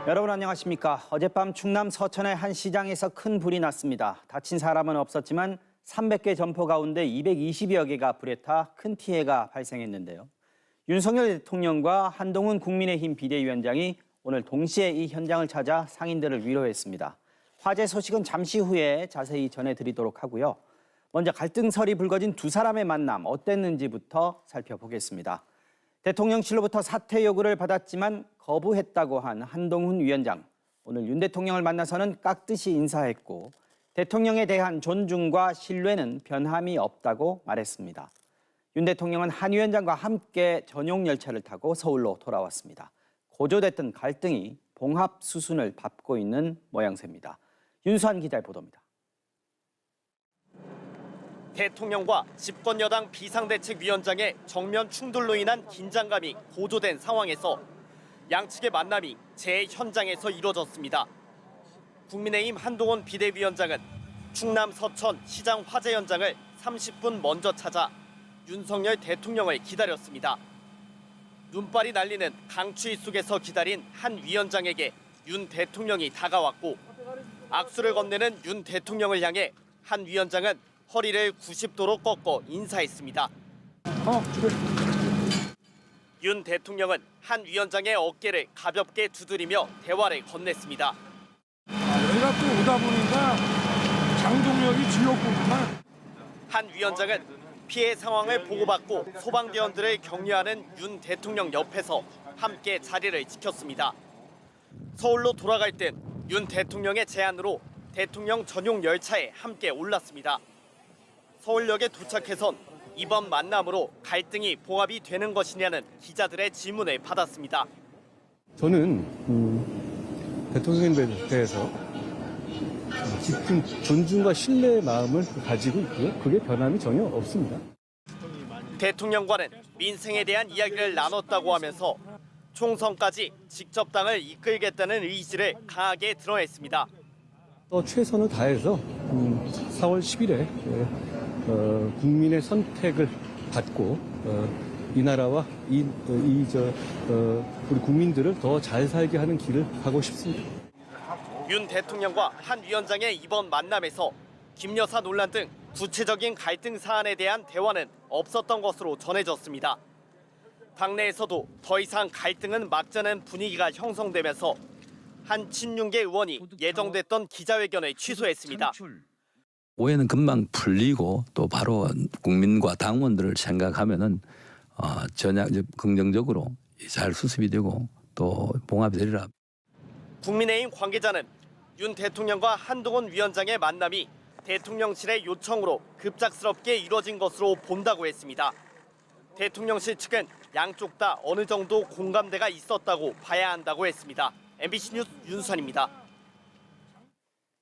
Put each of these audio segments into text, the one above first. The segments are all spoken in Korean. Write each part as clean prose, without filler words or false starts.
여러분 안녕하십니까. 어젯밤 충남 서천의 한 시장에서 큰 불이 났습니다. 다친 사람은 없었지만 300개 점포 가운데 220여 개가 불에 타 큰 피해가 발생했는데요. 윤석열 대통령과 한동훈 국민의힘 비대위원장이 오늘 동시에 이 현장을 찾아 상인들을 위로했습니다. 화재 소식은 잠시 후에 자세히 전해드리도록 하고요. 먼저 갈등설이 불거진 두 사람의 만남 어땠는지부터 살펴보겠습니다. 대통령실로부터 사퇴 요구를 받았지만 거부했다고 한 한동훈 위원장. 오늘 윤 대통령을 만나서는 깍듯이 인사했고 대통령에 대한 존중과 신뢰는 변함이 없다고 말했습니다. 윤 대통령은 한 위원장과 함께 전용 열차를 타고 서울로 돌아왔습니다. 고조됐던 갈등이 봉합 수순을 밟고 있는 모양새입니다. 윤수환 기자의 보도입니다. 대통령과 집권여당 비상대책위원장의 정면 충돌로 인한 긴장감이 고조된 상황에서 양측의 만남이 제 현장에서 이뤄졌습니다. 국민의힘 한동훈 비대위원장은 충남 서천 시장 화재 현장을 30분 먼저 찾아 윤석열 대통령을 기다렸습니다. 눈발이 날리는 강추위 속에서 기다린 한 위원장에게 윤 대통령이 다가왔고 악수를 건네는 윤 대통령을 향해 한 위원장은 허리를 90도로 꺾어 인사했습니다. 그래. 윤 대통령은 한 위원장의 어깨를 가볍게 두드리며 대화를 건넸습니다. 내가 또 오다 보니까 장동혁이 지역구구만. 한 위원장은 피해 상황을 보고받고 소방대원들을 격려하는 윤 대통령 옆에서 함께 자리를 지켰습니다. 서울로 돌아갈 땐 윤 대통령의 제안으로 대통령 전용 열차에 함께 올랐습니다. 서울역에 도착해선 이번 만남으로 갈등이 봉합이 되는 것이냐는 기자들의 질문을 받았습니다. 저는 대통령에 대해서 깊은 존중과 신뢰의 마음을 가지고 있고요. 그게 변함이 전혀 없습니다. 대통령과는 민생에 대한 이야기를 나눴다고 하면서 총선까지 직접 당을 이끌겠다는 의지를 강하게 드러냈습니다. 최선을 다해서 4월 10일에 국민의 선택을 받고 이 나라와 우리 국민들을 더 잘 살게 하는 길을 가고 싶습니다. 윤 대통령과 한 위원장의 이번 만남에서 김 여사 논란 등 구체적인 갈등 사안에 대한 대화는 없었던 것으로 전해졌습니다. 당내에서도 더 이상 갈등은 막자는 분위기가 형성되면서 한 친윤계 의원이 예정됐던 기자회견을 취소했습니다. 오해는 금방 풀리고 또 바로 국민과 당원들을 생각하면은 전혀 긍정적으로 잘 수습이 되고 또 봉합이 되리라. 국민의힘 관계자는 윤 대통령과 한동훈 위원장의 만남이 대통령실의 요청으로 급작스럽게 이뤄진 것으로 본다고 했습니다. 대통령실 측은 양쪽 다 어느 정도 공감대가 있었다고 봐야 한다고 했습니다. MBC 뉴스 윤수환입니다.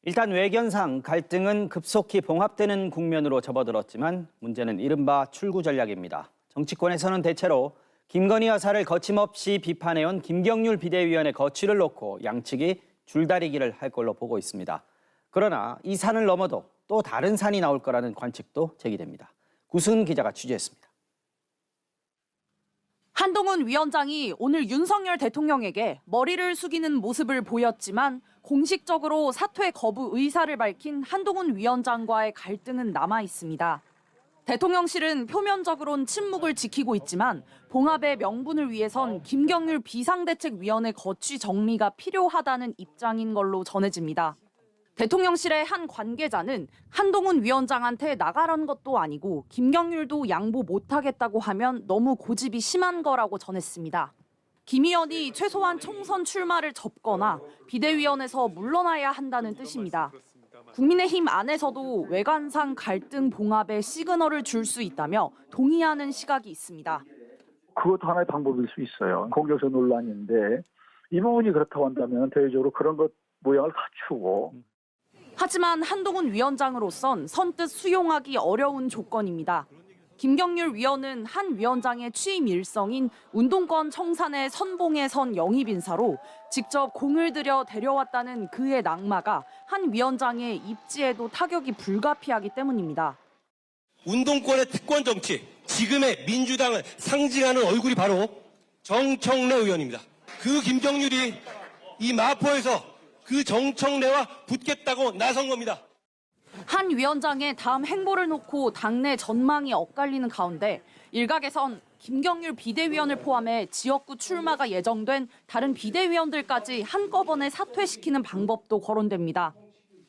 일단 외견상 갈등은 급속히 봉합되는 국면으로 접어들었지만 문제는 이른바 출구 전략입니다. 정치권에서는 대체로 김건희 여사를 거침없이 비판해온 김경률 비대위원의 거취를 놓고 양측이 줄다리기를 할 걸로 보고 있습니다. 그러나 이 산을 넘어도 또 다른 산이 나올 거라는 관측도 제기됩니다. 구승은 기자가 취재했습니다. 한동훈 위원장이 오늘 윤석열 대통령에게 머리를 숙이는 모습을 보였지만 공식적으로 사퇴 거부 의사를 밝힌 한동훈 위원장과의 갈등은 남아 있습니다. 대통령실은 표면적으론 침묵을 지키고 있지만 봉합의 명분을 위해선 김경률 비상대책위원회 거취 정리가 필요하다는 입장인 걸로 전해집니다. 대통령실의 한 관계자는 한동훈 위원장한테 나가라는 것도 아니고 김경률도 양보 못하겠다고 하면 너무 고집이 심한 거라고 전했습니다. 김 의원이 최소한 총선 출마를 접거나 비대위원회에서 물러나야 한다는 뜻입니다. 국민의힘 안에서도 외관상 갈등 봉합에 시그널을 줄 수 있다며 동의하는 시각이 있습니다. 그것도 하나의 방법일 수 있어요. 공격적 논란인데 이 부분이 그렇다고 한다면 대외적으로 그런 것 모양을 갖추고. 하지만 한동훈 위원장으로선 선뜻 수용하기 어려운 조건입니다. 김경률 위원은 한 위원장의 취임 일성인 운동권 청산의 선봉에 선 영입 인사로 직접 공을 들여 데려왔다는 그의 낙마가 한 위원장의 입지에도 타격이 불가피하기 때문입니다. 운동권의 특권 정치, 지금의 민주당을 상징하는 얼굴이 바로 정청래 의원입니다. 그 김경률이 이 마포에서 그 정청래와 붙겠다고 나선 겁니다. 한 위원장의 다음 행보를 놓고 당내 전망이 엇갈리는 가운데 일각에선 김경률 비대위원을 포함해 지역구 출마가 예정된 다른 비대위원들까지 한꺼번에 사퇴시키는 방법도 거론됩니다.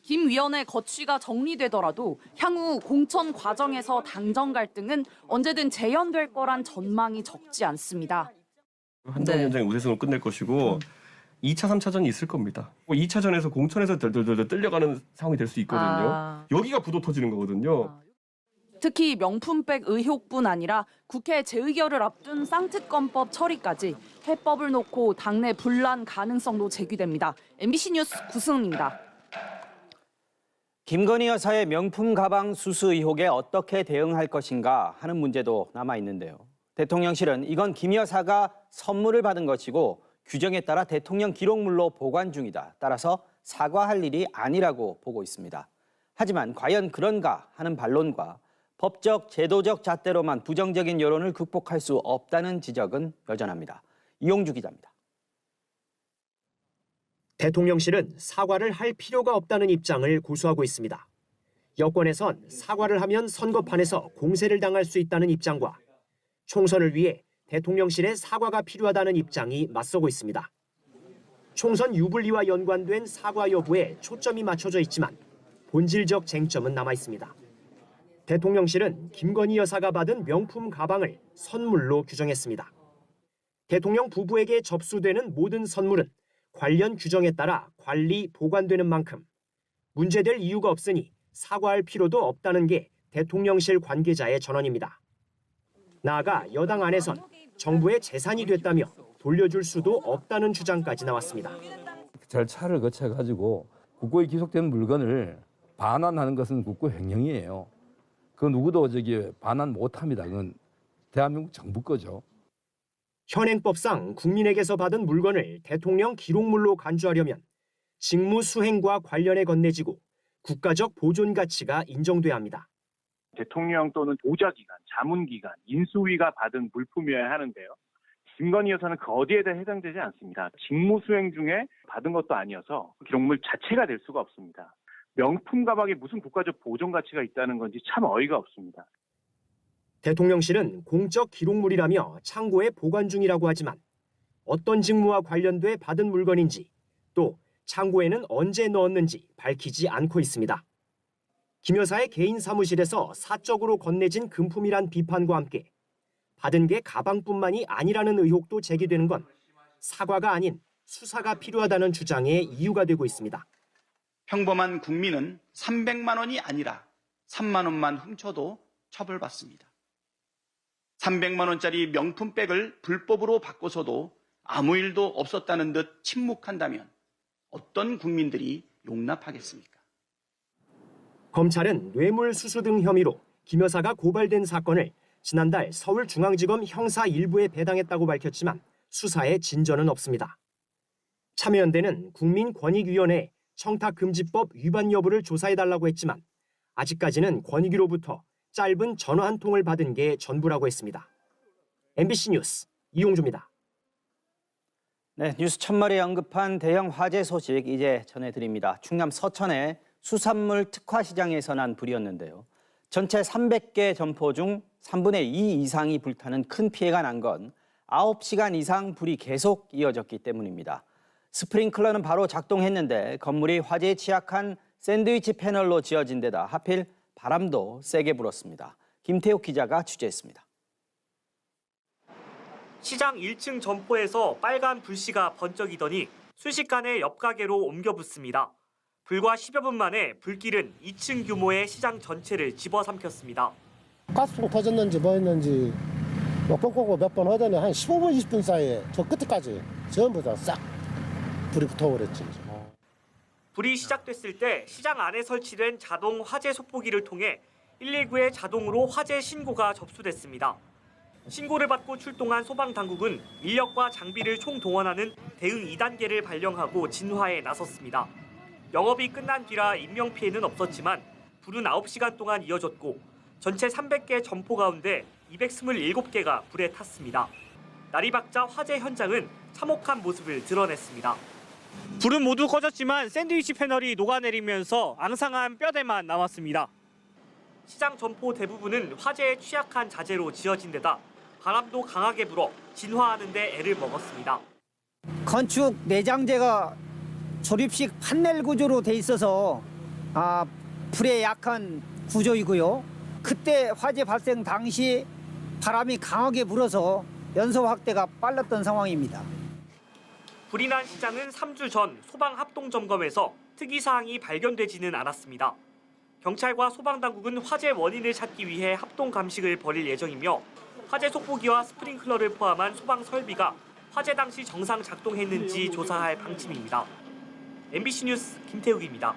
김 위원의 거취가 정리되더라도 향후 공천 과정에서 당정 갈등은 언제든 재현될 거란 전망이 적지 않습니다. 한동훈 위원장이 우세성을 끝낼 것이고 2차, 3차전이 있을 겁니다. 2차전에서 공천에서 덜덜덜 끌려가는 상황이 될 수 있거든요. 여기가 부도 터지는 거거든요. 특히 명품백 의혹뿐 아니라 국회 재의결을 앞둔 쌍특검법 처리까지 해법을 놓고 당내 분란 가능성도 제기됩니다. MBC 뉴스 구승은입니다. 김건희 여사의 명품 가방 수수 의혹에 어떻게 대응할 것인가 하는 문제도 남아 있는데요. 대통령실은 이건 김 여사가 선물을 받은 것이고 규정에 따라 대통령 기록물로 보관 중이다. 따라서 사과할 일이 아니라고 보고 있습니다. 하지만 과연 그런가 하는 반론과 법적, 제도적 잣대로만 부정적인 여론을 극복할 수 없다는 지적은 여전합니다. 이용주 기자입니다. 대통령실은 사과를 할 필요가 없다는 입장을 고수하고 있습니다. 여권에선 사과를 하면 선거판에서 공세를 당할 수 있다는 입장과 총선을 위해 대통령실의 사과가 필요하다는 입장이 맞서고 있습니다. 총선 유불리와 연관된 사과 여부에 초점이 맞춰져 있지만 본질적 쟁점은 남아 있습니다. 대통령실은 김건희 여사가 받은 명품 가방을 선물로 규정했습니다. 대통령 부부에게 접수되는 모든 선물은 관련 규정에 따라 관리, 보관되는 만큼 문제될 이유가 없으니 사과할 필요도 없다는 게 대통령실 관계자의 전언입니다. 나아가 여당 안에선 정부의 재산이 됐다며 돌려줄 수도 없다는 주장까지 나왔습니다. 절차를 거쳐가지고 국고에 기속된 물건을 반환하는 것은 국고 횡령이에요. 그 누구도 반환 못합니다. 그건 대한민국 정부 거죠. 현행법상 국민에게서 받은 물건을 대통령 기록물로 간주하려면 직무 수행과 관련해 건네지고 국가적 보존 가치가 인정돼야 합니다. 대통령 또는 보좌기관, 자문기관, 인수위가 받은 물품이어야 하는데요. 김건희 여사는 그 어디에다 해당되지 않습니다. 직무 수행 중에 받은 것도 아니어서 기록물 자체가 될 수가 없습니다. 명품 가방에 무슨 국가적 보존 가치가 있다는 건지 참 어이가 없습니다. 대통령실은 공적 기록물이라며 창고에 보관 중이라고 하지만 어떤 직무와 관련돼 받은 물건인지 또 창고에는 언제 넣었는지 밝히지 않고 있습니다. 김 여사의 개인 사무실에서 사적으로 건네진 금품이란 비판과 함께 받은 게 가방뿐만이 아니라는 의혹도 제기되는 건 사과가 아닌 수사가 필요하다는 주장의 이유가 되고 있습니다. 평범한 국민은 300만 원이 아니라 3만 원만 훔쳐도 처벌받습니다. 300만 원짜리 명품백을 불법으로 바꿔서도 아무 일도 없었다는 듯 침묵한다면 어떤 국민들이 용납하겠습니까? 검찰은 뇌물수수 등 혐의로 김 여사가 고발된 사건을 지난달 서울중앙지검 형사 1부에 배당했다고 밝혔지만 수사에 진전은 없습니다. 참여연대는 국민권익위원회에 청탁금지법 위반 여부를 조사해달라고 했지만 아직까지는 권익위로부터 짧은 전화 한 통을 받은 게 전부라고 했습니다. MBC 뉴스 이용주입니다. 네, 뉴스 첫머리에 언급한 대형 화재 소식 이제 전해드립니다. 충남 서천의 수산물 특화시장에서 난 불이었는데요. 전체 300개 점포 중 3분의 2 이상이 불타는 큰 피해가 난 건 9시간 이상 불이 계속 이어졌기 때문입니다. 스프링클러는 바로 작동했는데 건물이 화재에 취약한 샌드위치 패널로 지어진 데다 하필 바람도 세게 불었습니다. 김태욱 기자가 취재했습니다. 시장 1층 점포에서 빨간 불씨가 번쩍이더니 순식간에 옆 가게로 옮겨 붙습니다. 불과 10여 분 만에 불길은 2층 규모의 시장 전체를 집어삼켰습니다. 가스통 터졌는지 뭐였는지 몇 번 꽂고 몇 번 하더니 한 15분 20분 사이에 저 끝까지 전부 다 싹 불이 붙어버렸지. 불이 시작됐을 때 시장 안에 설치된 자동 화재 속보기를 통해 119에 자동으로 화재 신고가 접수됐습니다. 신고를 받고 출동한 소방당국은 인력과 장비를 총동원하는 대응 2단계를 발령하고 진화에 나섰습니다. 영업이 끝난 뒤라 인명피해는 없었지만 불은 9시간 동안 이어졌고 전체 300개 점포 가운데 227개가 불에 탔습니다. 날이 밝자 화재 현장은 참혹한 모습을 드러냈습니다. 불은 모두 꺼졌지만 샌드위치 패널이 녹아내리면서 앙상한 뼈대만 남았습니다. 시장 점포 대부분은 화재에 취약한 자재로 지어진 데다 바람도 강하게 불어 진화하는 데 애를 먹었습니다. 건축 내장재가 조립식 판넬 구조로 돼 있어서 불에 약한 구조이고요. 그때 화재 발생 당시 바람이 강하게 불어서 연소 확대가 빨랐던 상황입니다. 불이 난 시장은 3주 전 소방 합동 점검에서 특이 사항이 발견되지는 않았습니다. 경찰과 소방당국은 화재 원인을 찾기 위해 합동 감식을 벌일 예정이며 화재 속보기와 스프링클러를 포함한 소방 설비가 화재 당시 정상 작동했는지 조사할 방침입니다. MBC 뉴스 김태욱입니다.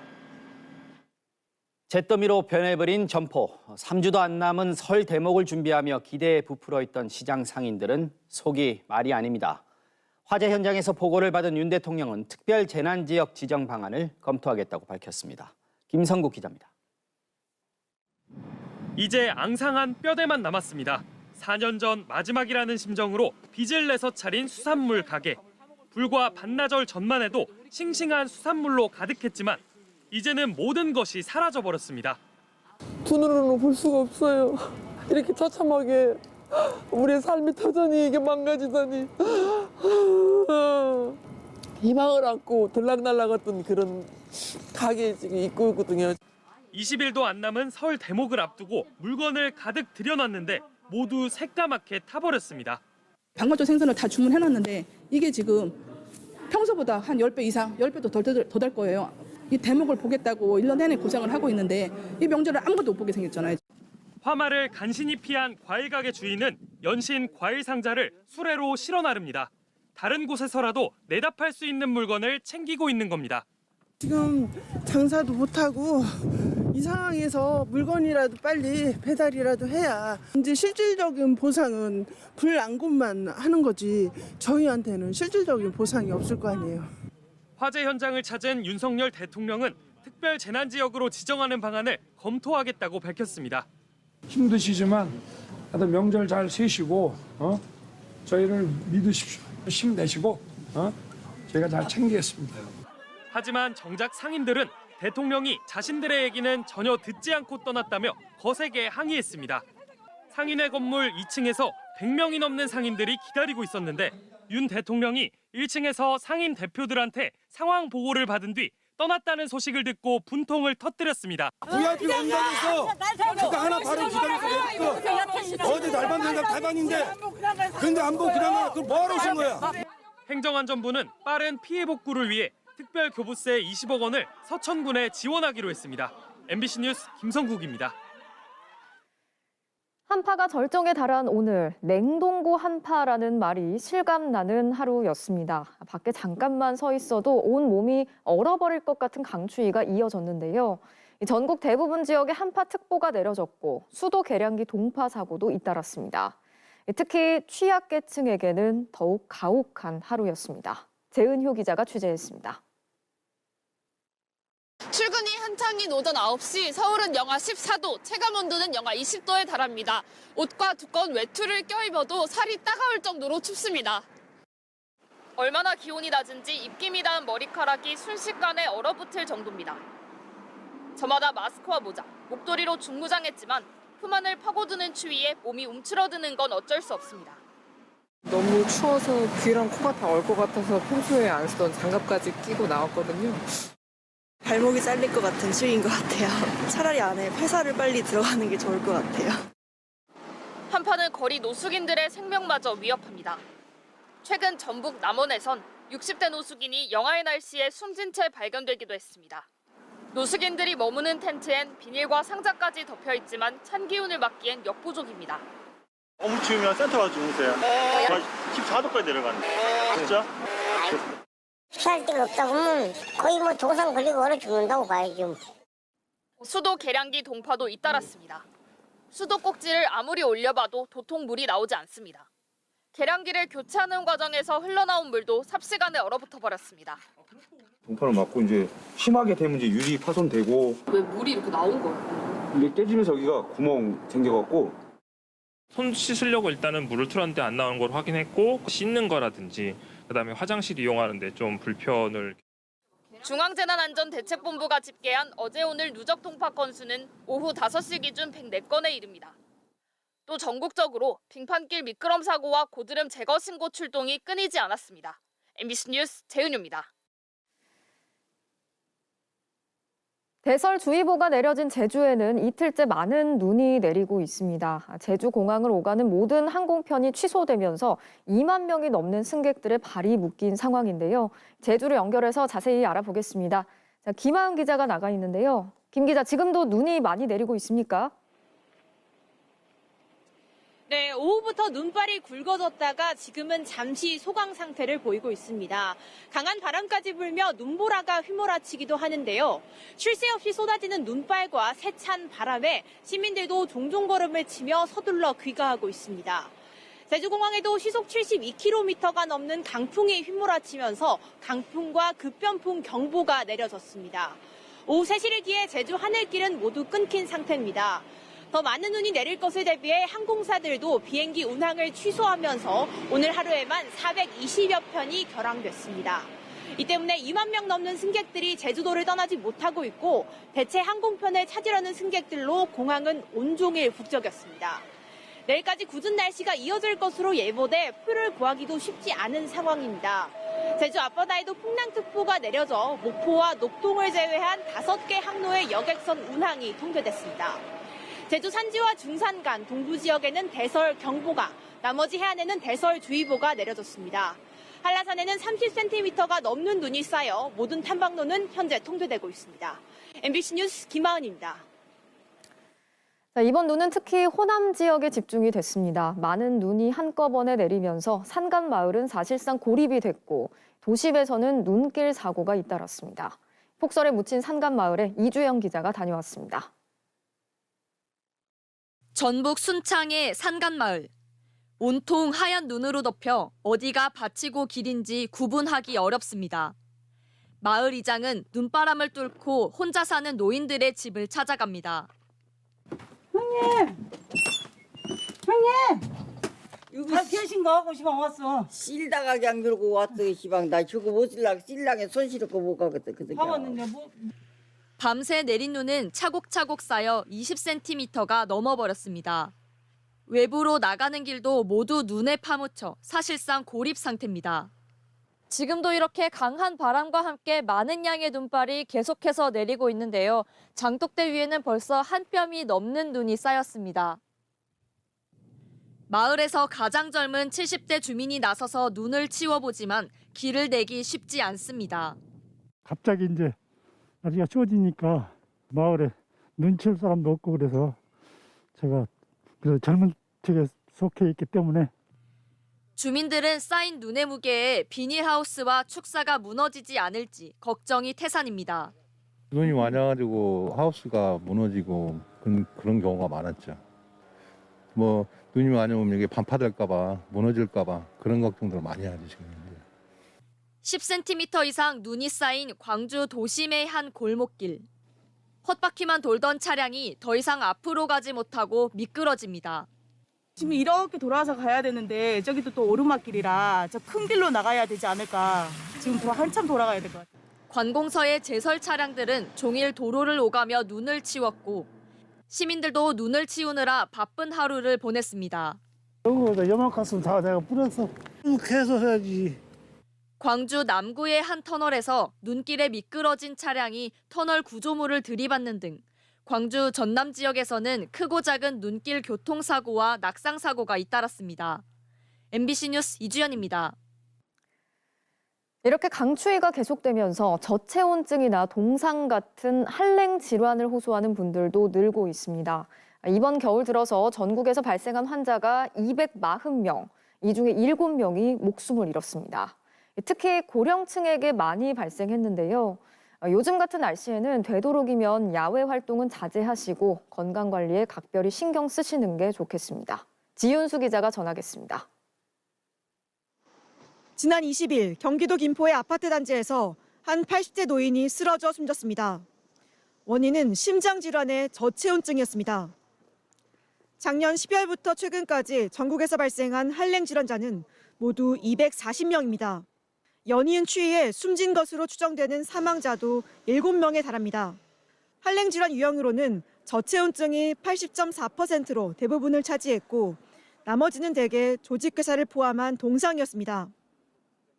잿더미로 변해버린 점포. 3주도 안 남은 설 대목을 준비하며 기대에 부풀어 있던 시장 상인들은 속이 말이 아닙니다. 화재 현장에서 보고를 받은 윤 대통령은 특별 재난지역 지정 방안을 검토하겠다고 밝혔습니다. 김성국 기자입니다. 이제 앙상한 뼈대만 남았습니다. 4년 전 마지막이라는 심정으로 빚을 내서 차린 수산물 가게. 불과 반나절 전만 해도 싱싱한 수산물로 가득했지만 이제는 모든 것이 사라져버렸습니다. 두 눈으로는 볼 수가 없어요. 이렇게 처참하게 우리의 삶이 터전히 이게 망가지다니. 희망을 안고 들락날락했던 그런 가게에 지금 있고 있거든요. 20일도 안 남은 설 대목을 앞두고 물건을 가득 들여놨는데 모두 새까맣게 타버렸습니다. 방건조 생선을 다 주문해놨는데 이게 지금 평소보다 한 10배 이상, 10배도 더 될 거예요. 이 대목을 보겠다고 1년 내내 고생을 하고 있는데 이 명절을 아무것도 못 보게 생겼잖아요. 화마를 간신히 피한 과일 가게 주인은 연신 과일 상자를 수레로 실어 나릅니다. 다른 곳에서라도 내다 팔 수 있는 물건을 챙기고 있는 겁니다. 지금 장사도 못하고 이 상황에서 물건이라도 빨리 배달이라도 해야 이제 실질적인 보상은 불안금만 하는 거지 저희한테는 실질적인 보상이 없을 거 아니에요. 화재 현장을 찾은 윤석열 대통령은 특별 재난지역으로 지정하는 방안을 검토하겠다고 밝혔습니다. 힘드시지만 다들 명절 잘 세시고 저희를 믿으십시오. 힘내시고 저희가 잘 챙기겠습니다. 하지만 정작 상인들은 대통령이 자신들의 얘기는 전혀 듣지 않고 떠났다며 거세게 항의했습니다. 상인회 건물 2층에서 100명이 넘는 상인들이 기다리고 있었는데 윤 대통령이 1층에서 상인 대표들한테 상황 보고를 받은 뒤 떠났다는 소식을 듣고 분통을 터뜨렸습니다. VIP 온다면서 그거 하나 바로 기다려서 어디 날반 생각 다반인데 근데 안 보고 그냥 가. 그걸 뭐하러 오신 거야? 행정안전부는 빠른 피해 복구를 위해 특별 교부세 20억 원을 서천군에 지원하기로 했습니다. MBC 뉴스 김성국입니다. 한파가 절정에 달한 오늘 냉동고 한파라는 말이 실감나는 하루였습니다. 밖에 잠깐만 서 있어도 온 몸이 얼어버릴 것 같은 강추위가 이어졌는데요. 전국 대부분 지역에 한파특보가 내려졌고 수도 계량기 동파 사고도 잇따랐습니다. 특히 취약계층에게는 더욱 가혹한 하루였습니다. 재은효 기자가 취재했습니다. 출근이 한창인 오전 9시 서울은 영하 14도, 체감온도는 영하 20도에 달합니다. 옷과 두꺼운 외투를 껴입어도 살이 따가울 정도로 춥습니다. 얼마나 기온이 낮은지 입김이 닿은 머리카락이 순식간에 얼어붙을 정도입니다. 저마다 마스크와 모자, 목도리로 중무장했지만 품 안을 파고드는 추위에 몸이 움츠러드는 건 어쩔 수 없습니다. 너무 추워서 귀랑 코가 다 얼 것 같아서 평소에 안 쓰던 장갑까지 끼고 나왔거든요. 발목이 잘릴 것 같은 추위인 것 같아요. 차라리 안에 회사를 빨리 들어가는 게 좋을 것 같아요. 한파는 거리 노숙인들의 생명마저 위협합니다. 최근 전북 남원에선 60대 노숙인이 영하의 날씨에 숨진 채 발견되기도 했습니다. 노숙인들이 머무는 텐트엔 비닐과 상자까지 덮여 있지만 찬 기운을 막기엔 역부족입니다. 너무 추우면 센터 가서 주무세요. 14도까지 내려가는데. 진짜? 피할 데가 없다 보면 거의 동상 걸리고 얼어 죽는다고 봐야죠. 수도 계량기 동파도 잇따랐습니다. 수도 꼭지를 아무리 올려봐도 도통 물이 나오지 않습니다. 계량기를 교체하는 과정에서 흘러나온 물도 삽시간에 얼어붙어 버렸습니다. 동파를 맞고 이제 심하게 되면 이제 유리 파손되고. 왜 물이 이렇게 나온 거예요? 이게 깨지면서 여기가 구멍 생겨갖고. 손 씻으려고 일단은 물을 틀었는데 안 나오는 걸 확인했고 씻는 거라든지 그다음에 화장실 이용하는데 좀 불편을 중앙재난안전대책본부가 집계한 어제 오늘 누적 통파 건수는 오후 5시 기준 104건에 이릅니다. 또 전국적으로 빙판길 미끄럼 사고와 고드름 제거 신고 출동이 끊이지 않았습니다. MBC 뉴스 재은유입니다. 대설주의보가 내려진 제주에는 이틀째 많은 눈이 내리고 있습니다. 제주공항을 오가는 모든 항공편이 취소되면서 2만 명이 넘는 승객들의 발이 묶인 상황인데요. 제주를 연결해서 자세히 알아보겠습니다. 자, 김하은 기자가 나가 있는데요. 김 기자, 지금도 눈이 많이 내리고 있습니까? 네, 오후부터 눈발이 굵어졌다가 지금은 잠시 소강 상태를 보이고 있습니다. 강한 바람까지 불며 눈보라가 휘몰아치기도 하는데요. 쉴 새 없이 쏟아지는 눈발과 세찬 바람에 시민들도 종종 걸음을 치며 서둘러 귀가하고 있습니다. 제주공항에도 시속 72km가 넘는 강풍이 휘몰아치면서 강풍과 급변풍 경보가 내려졌습니다. 오후 3시를 기해 제주 하늘길은 모두 끊긴 상태입니다. 더 많은 눈이 내릴 것을 대비해 항공사들도 비행기 운항을 취소하면서 오늘 하루에만 420여 편이 결항됐습니다. 이 때문에 2만 명 넘는 승객들이 제주도를 떠나지 못하고 있고 대체 항공편을 찾으려는 승객들로 공항은 온종일 북적였습니다. 내일까지 굳은 날씨가 이어질 것으로 예보돼 표를 구하기도 쉽지 않은 상황입니다. 제주 앞바다에도 풍랑특보가 내려져 목포와 녹동을 제외한 5개 항로의 여객선 운항이 통제됐습니다. 제주 산지와 중산 간 동부 지역에는 대설 경보가, 나머지 해안에는 대설주의보가 내려졌습니다. 한라산에는 30cm가 넘는 눈이 쌓여 모든 탐방로는 현재 통제되고 있습니다. MBC 뉴스 김하은입니다. 자, 이번 눈은 특히 호남 지역에 집중이 됐습니다. 많은 눈이 한꺼번에 내리면서 산간 마을은 사실상 고립이 됐고 도심에서는 눈길 사고가 잇따랐습니다. 폭설에 묻힌 산간 마을에 이주영 기자가 다녀왔습니다. 전북 순창의 산간마을. 온통 하얀 눈으로 덮여 어디가 밭이고 길인지 구분하기 어렵습니다. 마을 이장은 눈바람을 뚫고 혼자 사는 노인들의 집을 찾아갑니다. 형님! 여기 계신 거 하고 시방 왔어. 실다가 그냥 들고 왔어. 시방 나 저거 못 쓸라고 실랑에 손 실고 못 가거든. 가봤는데 뭐. 밤새 내린 눈은 차곡차곡 쌓여 20cm가 넘어버렸습니다. 외부로 나가는 길도 모두 눈에 파묻혀 사실상 고립 상태입니다. 지금도 이렇게 강한 바람과 함께 많은 양의 눈발이 계속해서 내리고 있는데요. 장독대 위에는 벌써 한 뼘이 넘는 눈이 쌓였습니다. 마을에서 가장 젊은 70대 주민이 나서서 눈을 치워보지만 길을 내기 쉽지 않습니다. 갑자기 이제 날씨가 추워지니까 마을에 눈 치울 사람도 없고 그래서 제가 젊은 층에 속해 있기 때문에 주민들은 쌓인 눈의 무게에 비닐하우스와 축사가 무너지지 않을지 걱정이 태산입니다. 눈이 많이 와가지고 하우스가 무너지고 그런 경우가 많았죠. 뭐 눈이 많이 오면 이게 반파될까봐 무너질까봐 그런 걱정들 많이 하죠 지금. 10cm 이상 눈이 쌓인 광주 도심의 한 골목길. 헛바퀴만 돌던 차량이 더 이상 앞으로 가지 못하고 미끄러집니다. 지금 이렇게 돌아서 가야 되는데 저기도 또 오르막길이라 저 큰 길로 나가야 되지 않을까. 지금 한참 돌아가야 될 것 같아요. 관공서의 제설 차량들은 종일 도로를 오가며 눈을 치웠고 시민들도 눈을 치우느라 바쁜 하루를 보냈습니다. 여기다 염화가스 다 내가 뿌렸어. 계속 해야지. 광주 남구의 한 터널에서 눈길에 미끄러진 차량이 터널 구조물을 들이받는 등 광주 전남 지역에서는 크고 작은 눈길 교통사고와 낙상사고가 잇따랐습니다. MBC 뉴스 이주연입니다. 이렇게 강추위가 계속되면서 저체온증이나 동상 같은 한랭 질환을 호소하는 분들도 늘고 있습니다. 이번 겨울 들어서 전국에서 발생한 환자가 240명, 이 중에 7명이 목숨을 잃었습니다. 특히 고령층에게 많이 발생했는데요. 요즘 같은 날씨에는 되도록이면 야외 활동은 자제하시고 건강관리에 각별히 신경 쓰시는 게 좋겠습니다. 지윤수 기자가 전하겠습니다. 지난 20일 경기도 김포의 아파트 단지에서 한 80대 노인이 쓰러져 숨졌습니다. 원인은 심장질환의 저체온증이었습니다. 작년 12월부터 최근까지 전국에서 발생한 한랭 질환자는 모두 240명입니다. 연이은 추위에 숨진 것으로 추정되는 사망자도 7명에 달합니다. 한랭질환 유형으로는 저체온증이 80.4%로 대부분을 차지했고 나머지는 대개 조직괴사를 포함한 동상이었습니다.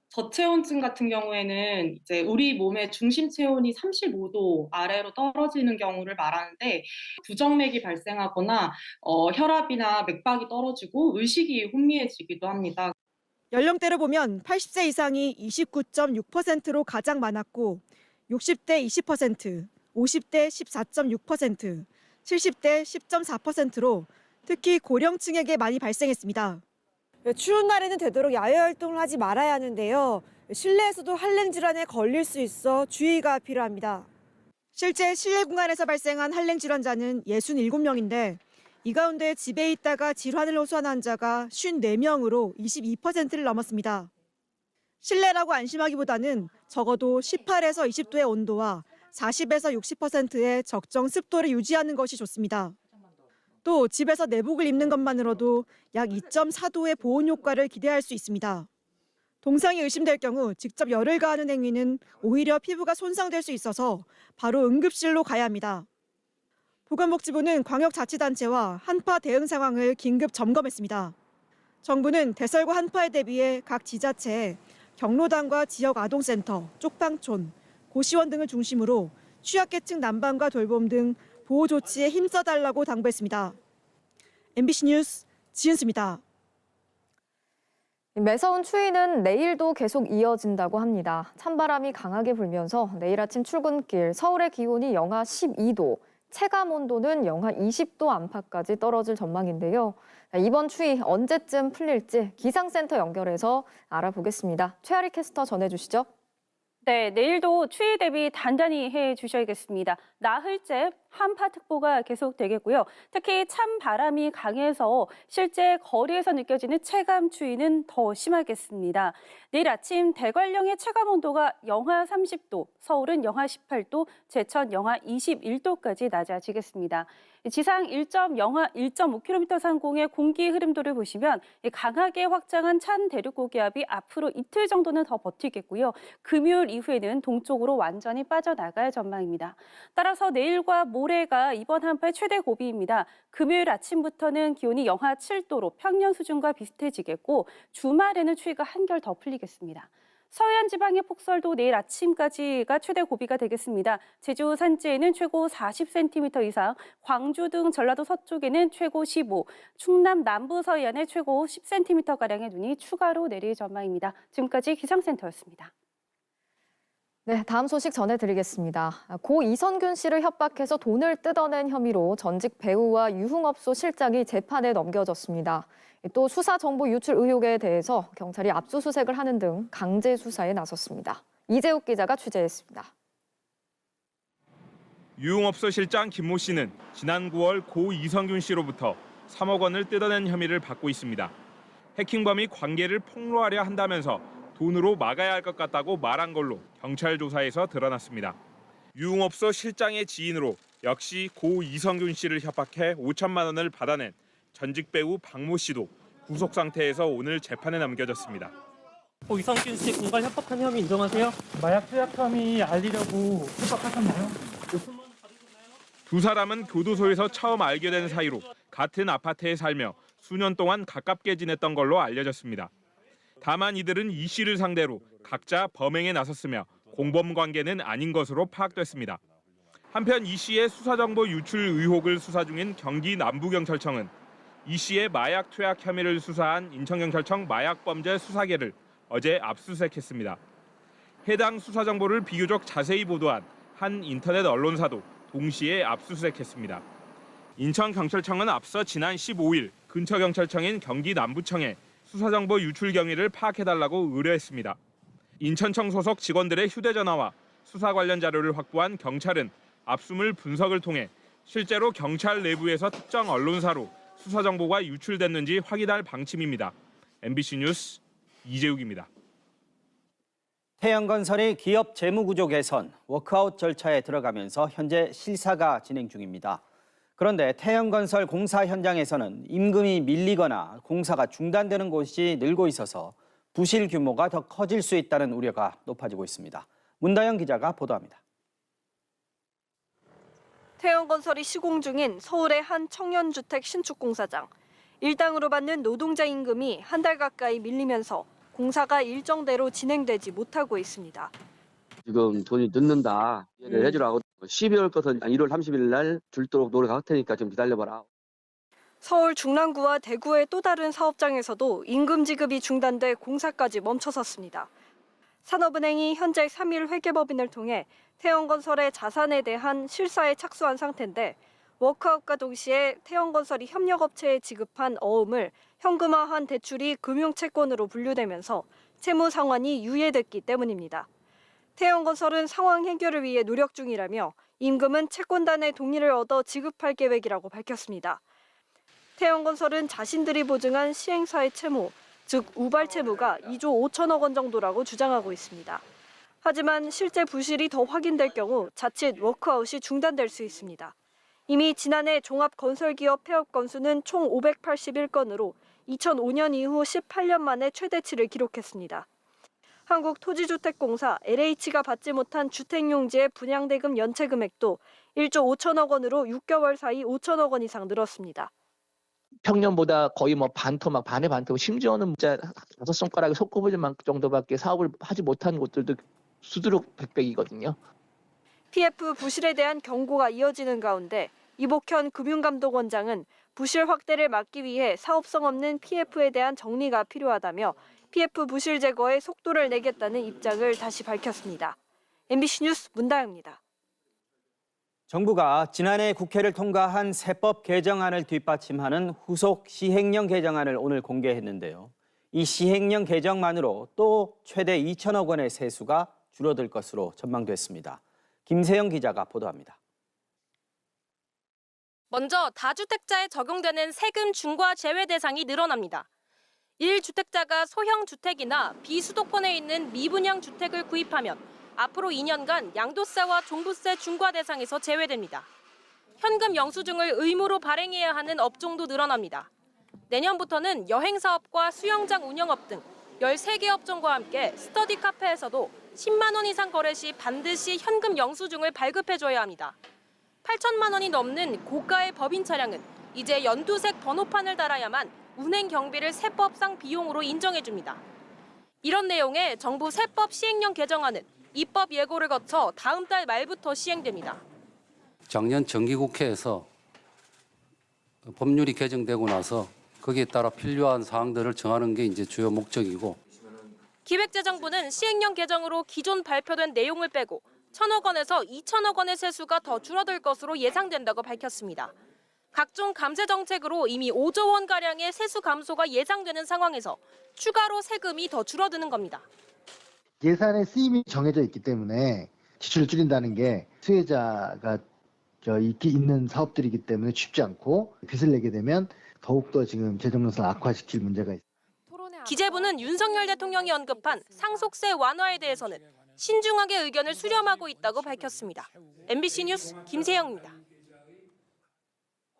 저체온증 같은 경우에는 이제 우리 몸의 중심 체온이 35도 아래로 떨어지는 경우를 말하는데 부정맥이 발생하거나 혈압이나 맥박이 떨어지고 의식이 혼미해지기도 합니다. 연령대로 보면 80세 이상이 29.6%로 가장 많았고 60대 20%, 50대 14.6%, 70대 10.4%로 특히 고령층에게 많이 발생했습니다. 추운 날에는 되도록 야외 활동을 하지 말아야 하는데요. 실내에서도 한랭 질환에 걸릴 수 있어 주의가 필요합니다. 실제 실내 공간에서 발생한 한랭 질환자는 67명인데 이 가운데 집에 있다가 질환을 호소한 환자가 54명으로 22%를 넘었습니다. 실내라고 안심하기보다는 적어도 18에서 20도의 온도와 40에서 60%의 적정 습도를 유지하는 것이 좋습니다. 또 집에서 내복을 입는 것만으로도 약 2.4도의 보온 효과를 기대할 수 있습니다. 동상이 의심될 경우 직접 열을 가하는 행위는 오히려 피부가 손상될 수 있어서 바로 응급실로 가야 합니다. 보건복지부는 광역자치단체와 한파 대응 상황을 긴급 점검했습니다. 정부는 대설과 한파에 대비해 각 지자체에 경로당과 지역 아동센터, 쪽방촌, 고시원 등을 중심으로 취약계층 난방과 돌봄 등 보호 조치에 힘써달라고 당부했습니다. MBC 뉴스 지은수입니다. 매서운 추위는 내일도 계속 이어진다고 합니다. 찬바람이 강하게 불면서 내일 아침 출근길 서울의 기온이 영하 12도, 체감 온도는 영하 20도 안팎까지 떨어질 전망인데요. 이번 추위 언제쯤 풀릴지 기상센터 연결해서 알아보겠습니다. 최아리 캐스터 전해주시죠. 네, 내일도 추위 대비 단단히 해주셔야겠습니다. 나흘째 한파특보가 계속되겠고요. 특히 찬바람이 강해서 실제 거리에서 느껴지는 체감 추위는 더 심하겠습니다. 내일 아침 대관령의 체감 온도가 영하 30도, 서울은 영하 18도, 제천 영하 21도까지 낮아지겠습니다. 지상 1.5km 상공의 공기 흐름도를 보시면 강하게 확장한 찬 대륙고기압이 앞으로 이틀 정도는 더 버티겠고요. 금요일 이후에는 동쪽으로 완전히 빠져나갈 전망입니다. 따라서 내일과 모레가 이번 한파의 최대 고비입니다. 금요일 아침부터는 기온이 영하 7도로 평년 수준과 비슷해지겠고 주말에는 추위가 한결 더 풀리겠습니다. 서해안 지방의 폭설도 내일 아침까지가 최대 고비가 되겠습니다. 제주 산지에는 최고 40cm 이상, 광주 등 전라도 서쪽에는 최고 15, 충남 남부 서해안에 최고 10cm가량의 눈이 추가로 내릴 전망입니다. 지금까지 기상센터였습니다. 네, 다음 소식 전해드리겠습니다. 고 이선균 씨를 협박해서 돈을 뜯어낸 혐의로 전직 배우와 유흥업소 실장이 재판에 넘겨졌습니다. 또 수사 정보 유출 의혹에 대해서 경찰이 압수수색을 하는 등 강제 수사에 나섰습니다. 이재욱 기자가 취재했습니다. 유흥업소 실장 김모 씨는 지난 9월 고 이선균 씨로부터 3억 원을 뜯어낸 혐의를 받고 있습니다. 해킹범이 관계를 폭로하려 한다면서 돈으로 막아야 할 것 같다고 말한 걸로 경찰 조사에서 드러났습니다. 유흥업소 실장의 지인으로 역시 고 이선균 씨를 협박해 5천만 원을 받아낸 전직 배우 박모 씨도 구속 상태에서 오늘 재판에 넘겨졌습니다. 고 이선균 씨 공갈 협박한 혐의 인정하세요? 마약 투약 혐의 알리려고 협박하셨나요? 두 사람은 교도소에서 처음 알게 된 사이로 같은 아파트에 살며 수년 동안 가깝게 지냈던 걸로 알려졌습니다. 다만 이들은 이 씨를 상대로 각자 범행에 나섰으며 공범 관계는 아닌 것으로 파악됐습니다. 한편 이 씨의 수사정보 유출 의혹을 수사 중인 경기 남부경찰청은 이 씨의 마약 투약 혐의를 수사한 인천경찰청 마약범죄 수사계를 어제 압수수색했습니다. 해당 수사정보를 비교적 자세히 보도한 한 인터넷 언론사도 동시에 압수수색했습니다. 인천경찰청은 앞서 지난 15일 근처경찰청인 경기 남부청에 수사정보 유출 경위를 파악해달라고 의뢰했습니다. 인천청 소속 직원들의 휴대전화와 수사 관련 자료를 확보한 경찰은 압수물 분석을 통해 실제로 경찰 내부에서 특정 언론사로 수사 정보가 유출됐는지 확인할 방침입니다. MBC 뉴스 이재욱입니다. 태영건설이 기업 재무구조 개선, 워크아웃 절차에 들어가면서 현재 실사가 진행 중입니다. 그런데 태영건설 공사 현장에서는 임금이 밀리거나 공사가 중단되는 곳이 늘고 있어서 부실 규모가 더 커질 수 있다는 우려가 높아지고 있습니다. 문다영 기자가 보도합니다. 태영건설이 시공 중인 서울의 한 청년주택 신축공사장. 일당으로 받는 노동자 임금이 한 달 가까이 밀리면서 공사가 일정대로 진행되지 못하고 있습니다. 지금 돈이 늦는다. 이해를 해주라고 12월 것은 1월 30일 날 줄도록 노력할 테니까 좀 기다려봐라. 서울 중랑구와 대구의 또 다른 사업장에서도 임금 지급이 중단돼 공사까지 멈춰섰습니다. 산업은행이 현재 3일 회계법인을 통해 태영건설의 자산에 대한 실사에 착수한 상태인데 워크아웃과 동시에 태영건설이 협력업체에 지급한 어음을 현금화한 대출이 금융채권으로 분류되면서 채무 상환이 유예됐기 때문입니다. 태영건설은 상황 해결을 위해 노력 중이라며 임금은 채권단의 동의를 얻어 지급할 계획이라고 밝혔습니다. 태영건설은 자신들이 보증한 시행사의 채무, 즉 우발 채무가 2조 5천억 원 정도라고 주장하고 있습니다. 하지만 실제 부실이 더 확인될 경우 자칫 워크아웃이 중단될 수 있습니다. 이미 지난해 종합건설기업 폐업 건수는 총 581건으로 2005년 이후 18년 만에 최대치를 기록했습니다. 한국토지주택공사 LH가 받지 못한 주택용지의 분양대금 연체 금액도 1조 5천억 원으로 6개월 사이 5천억 원 이상 늘었습니다. 평년보다 거의 반토막, 반의 반토막, 심지어는 진짜 5손가락에 손꼽을 만큼 정도밖에 사업을 하지 못한 곳들도 수두룩 백백이거든요. PF 부실에 대한 경고가 이어지는 가운데 이복현 금융감독원장은 부실 확대를 막기 위해 사업성 없는 PF에 대한 정리가 필요하다며 PF 부실 제거에 속도를 내겠다는 입장을 다시 밝혔습니다. MBC 뉴스 문다영입니다. 정부가 지난해 국회를 통과한 세법 개정안을 뒷받침하는 후속 시행령 개정안을 오늘 공개했는데요. 이 시행령 개정만으로 또 최대 2천억 원의 세수가 줄어들 것으로 전망됐습니다. 김세영 기자가 보도합니다. 먼저 다주택자에 적용되는 세금 중과 제외 대상이 늘어납니다. 1주택자가 소형 주택이나 비수도권에 있는 미분양 주택을 구입하면 앞으로 2년간 양도세와 종부세 중과 대상에서 제외됩니다. 현금 영수증을 의무로 발행해야 하는 업종도 늘어납니다. 내년부터는 여행사업과 수영장 운영업 등 13개 업종과 함께 스터디 카페에서도 10만 원 이상 거래 시 반드시 현금 영수증을 발급해줘야 합니다. 8천만 원이 넘는 고가의 법인 차량은 이제 연두색 번호판을 달아야만 운행 경비를 세법상 비용으로 인정해줍니다. 이런 내용의 정부 세법 시행령 개정안은 입법 예고를 거쳐 다음 달 말부터 시행됩니다. 작년 정기국회에서 법률이 개정되고 나서 거기에 따라 필요한 사항들을 정하는 게 이제 주요 목적이고, 기획재정부는 시행령 개정으로 기존 발표된 내용을 빼고 1,000억 원에서 2,000억 원의 세수가 더 줄어들 것으로 예상된다고 밝혔습니다. 각종 감세 정책으로 이미 5조 원가량의 세수 감소가 예상되는 상황에서 추가로 세금이 더 줄어드는 겁니다. 예산의 쓰임이 정해져 있기 때문에 지출을 줄인다는 게 수혜자가 있는 사업들이기 때문에 쉽지 않고 빚을 내게 되면 더욱더 지금 재정노선을 악화시킬 문제가 있습니다. 기재부는 윤석열 대통령이 언급한 상속세 완화에 대해서는 신중하게 의견을 수렴하고 있다고 밝혔습니다. MBC 뉴스 김세영입니다.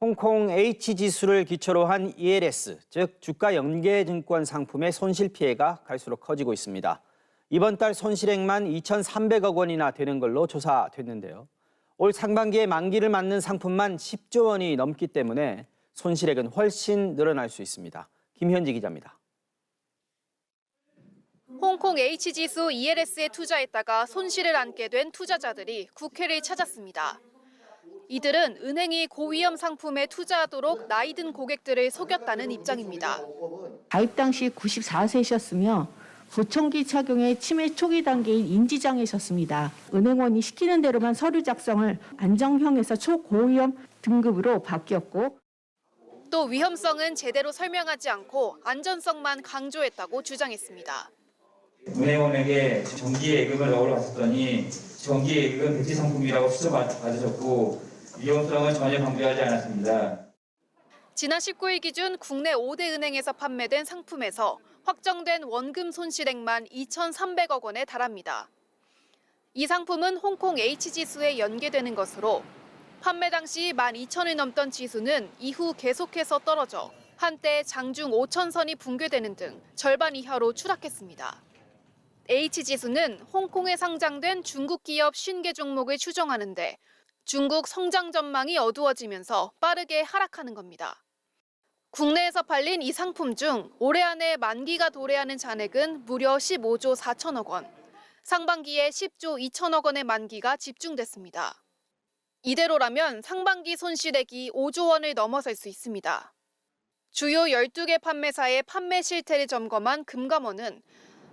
홍콩 H지수를 기초로 한 ELS, 즉 주가 연계증권 상품의 손실 피해가 갈수록 커지고 있습니다. 이번 달 손실액만 2,300억 원이나 되는 걸로 조사됐는데요. 올 상반기에 만기를 맞는 상품만 10조 원이 넘기 때문에 손실액은 훨씬 늘어날 수 있습니다. 김현지 기자입니다. 홍콩 H지수 ELS에 투자했다가 손실을 안게 된 투자자들이 국회를 찾았습니다. 이들은 은행이 고위험 상품에 투자하도록 나이든 고객들을 속였다는 입장입니다. 가입 당시 94세셨으며 보청기 착용의 치매 초기 단계인 인지장애셨습니다. 은행원이 시키는 대로만 서류 작성을 안정형에서 초고위험 등급으로 바뀌었고, 또 위험성은 제대로 설명하지 않고 안전성만 강조했다고 주장했습니다. 은행원에게 정기예금을 넣으러 갔더니 정기예금 대체 상품이라고 수정받으셨고 위험성은 전혀 강조하지 않았습니다. 지난 19일 기준 국내 5대 은행에서 판매된 상품에서 확정된 원금 손실액만 2,300억 원에 달합니다. 이 상품은 홍콩 H지수에 연계되는 것으로 판매 당시 12,000을 넘던 지수는 이후 계속해서 떨어져 한때 장중 5,000선이 붕괴되는 등 절반 이하로 추락했습니다. H지수는 홍콩에 상장된 중국 기업 50개 종목을 추정하는데 중국 성장 전망이 어두워지면서 빠르게 하락하는 겁니다. 국내에서 팔린 이 상품 중 올해 안에 만기가 도래하는 잔액은 무려 15조 4천억 원, 상반기에 10조 2천억 원의 만기가 집중됐습니다. 이대로라면 상반기 손실액이 5조 원을 넘어설 수 있습니다. 주요 12개 판매사의 판매 실태를 점검한 금감원은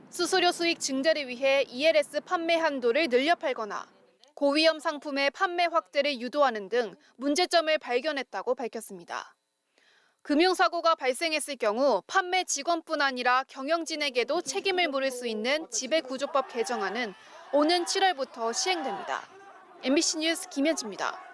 수수료 수익 증대를 위해 ELS 판매 한도를 늘려 팔거나 고위험 상품의 판매 확대를 유도하는 등 문제점을 발견했다고 밝혔습니다. 금융사고가 발생했을 경우 판매 직원뿐 아니라 경영진에게도 책임을 물을 수 있는 지배구조법 개정안은 오는 7월부터 시행됩니다. MBC 뉴스 김현지입니다.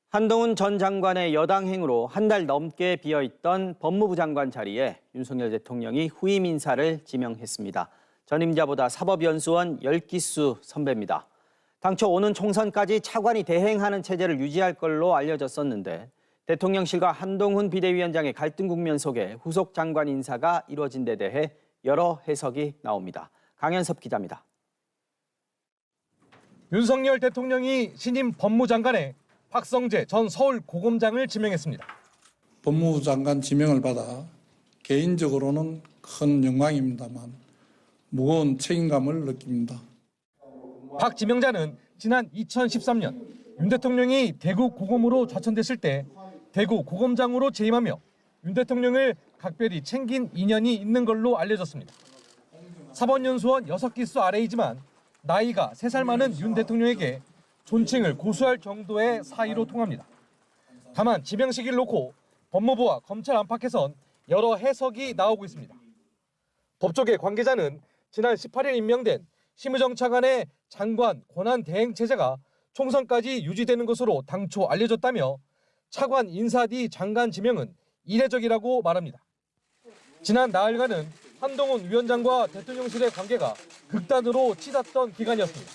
한동훈 전 장관의 여당 행으로 한 달 넘게 비어있던 법무부 장관 자리에 윤석열 대통령이 후임 인사를 지명했습니다. 전임자보다 사법연수원 10기수 선배입니다. 당초 오는 총선까지 차관이 대행하는 체제를 유지할 걸로 알려졌었는데 대통령실과 한동훈 비대위원장의 갈등 국면 속에 후속 장관 인사가 이루어진 데 대해 여러 해석이 나옵니다. 강현섭 기자입니다. 윤석열 대통령이 신임 법무장관에 박성재 전 서울고검장을 지명했습니다. 법무부 장관 지명을 받아 개인적으로는 큰 영광입니다만 무거운 책임감을 느낍니다. 박 지명자는 지난 2013년 윤 대통령이 대구 고검으로 좌천됐을 때 대구 고검장으로 재임하며 윤 대통령을 각별히 챙긴 인연이 있는 걸로 알려졌습니다. 사법연수원 6기수 아래이지만 나이가 3살 많은 윤 대통령에게 존칭을 고수할 정도의 사이로 통합니다. 다만 지명 시기를 놓고 법무부와 검찰 안팎에선 여러 해석이 나오고 있습니다. 법조계 관계자는 지난 18일 임명된 심의정 차관의 장관 권한 대행 체제가 총선까지 유지되는 것으로 당초 알려졌다며 차관 인사 뒤 장관 지명은 이례적이라고 말합니다. 지난 나흘간은 한동훈 위원장과 대통령실의 관계가 극단으로 치닫던 기간이었습니다.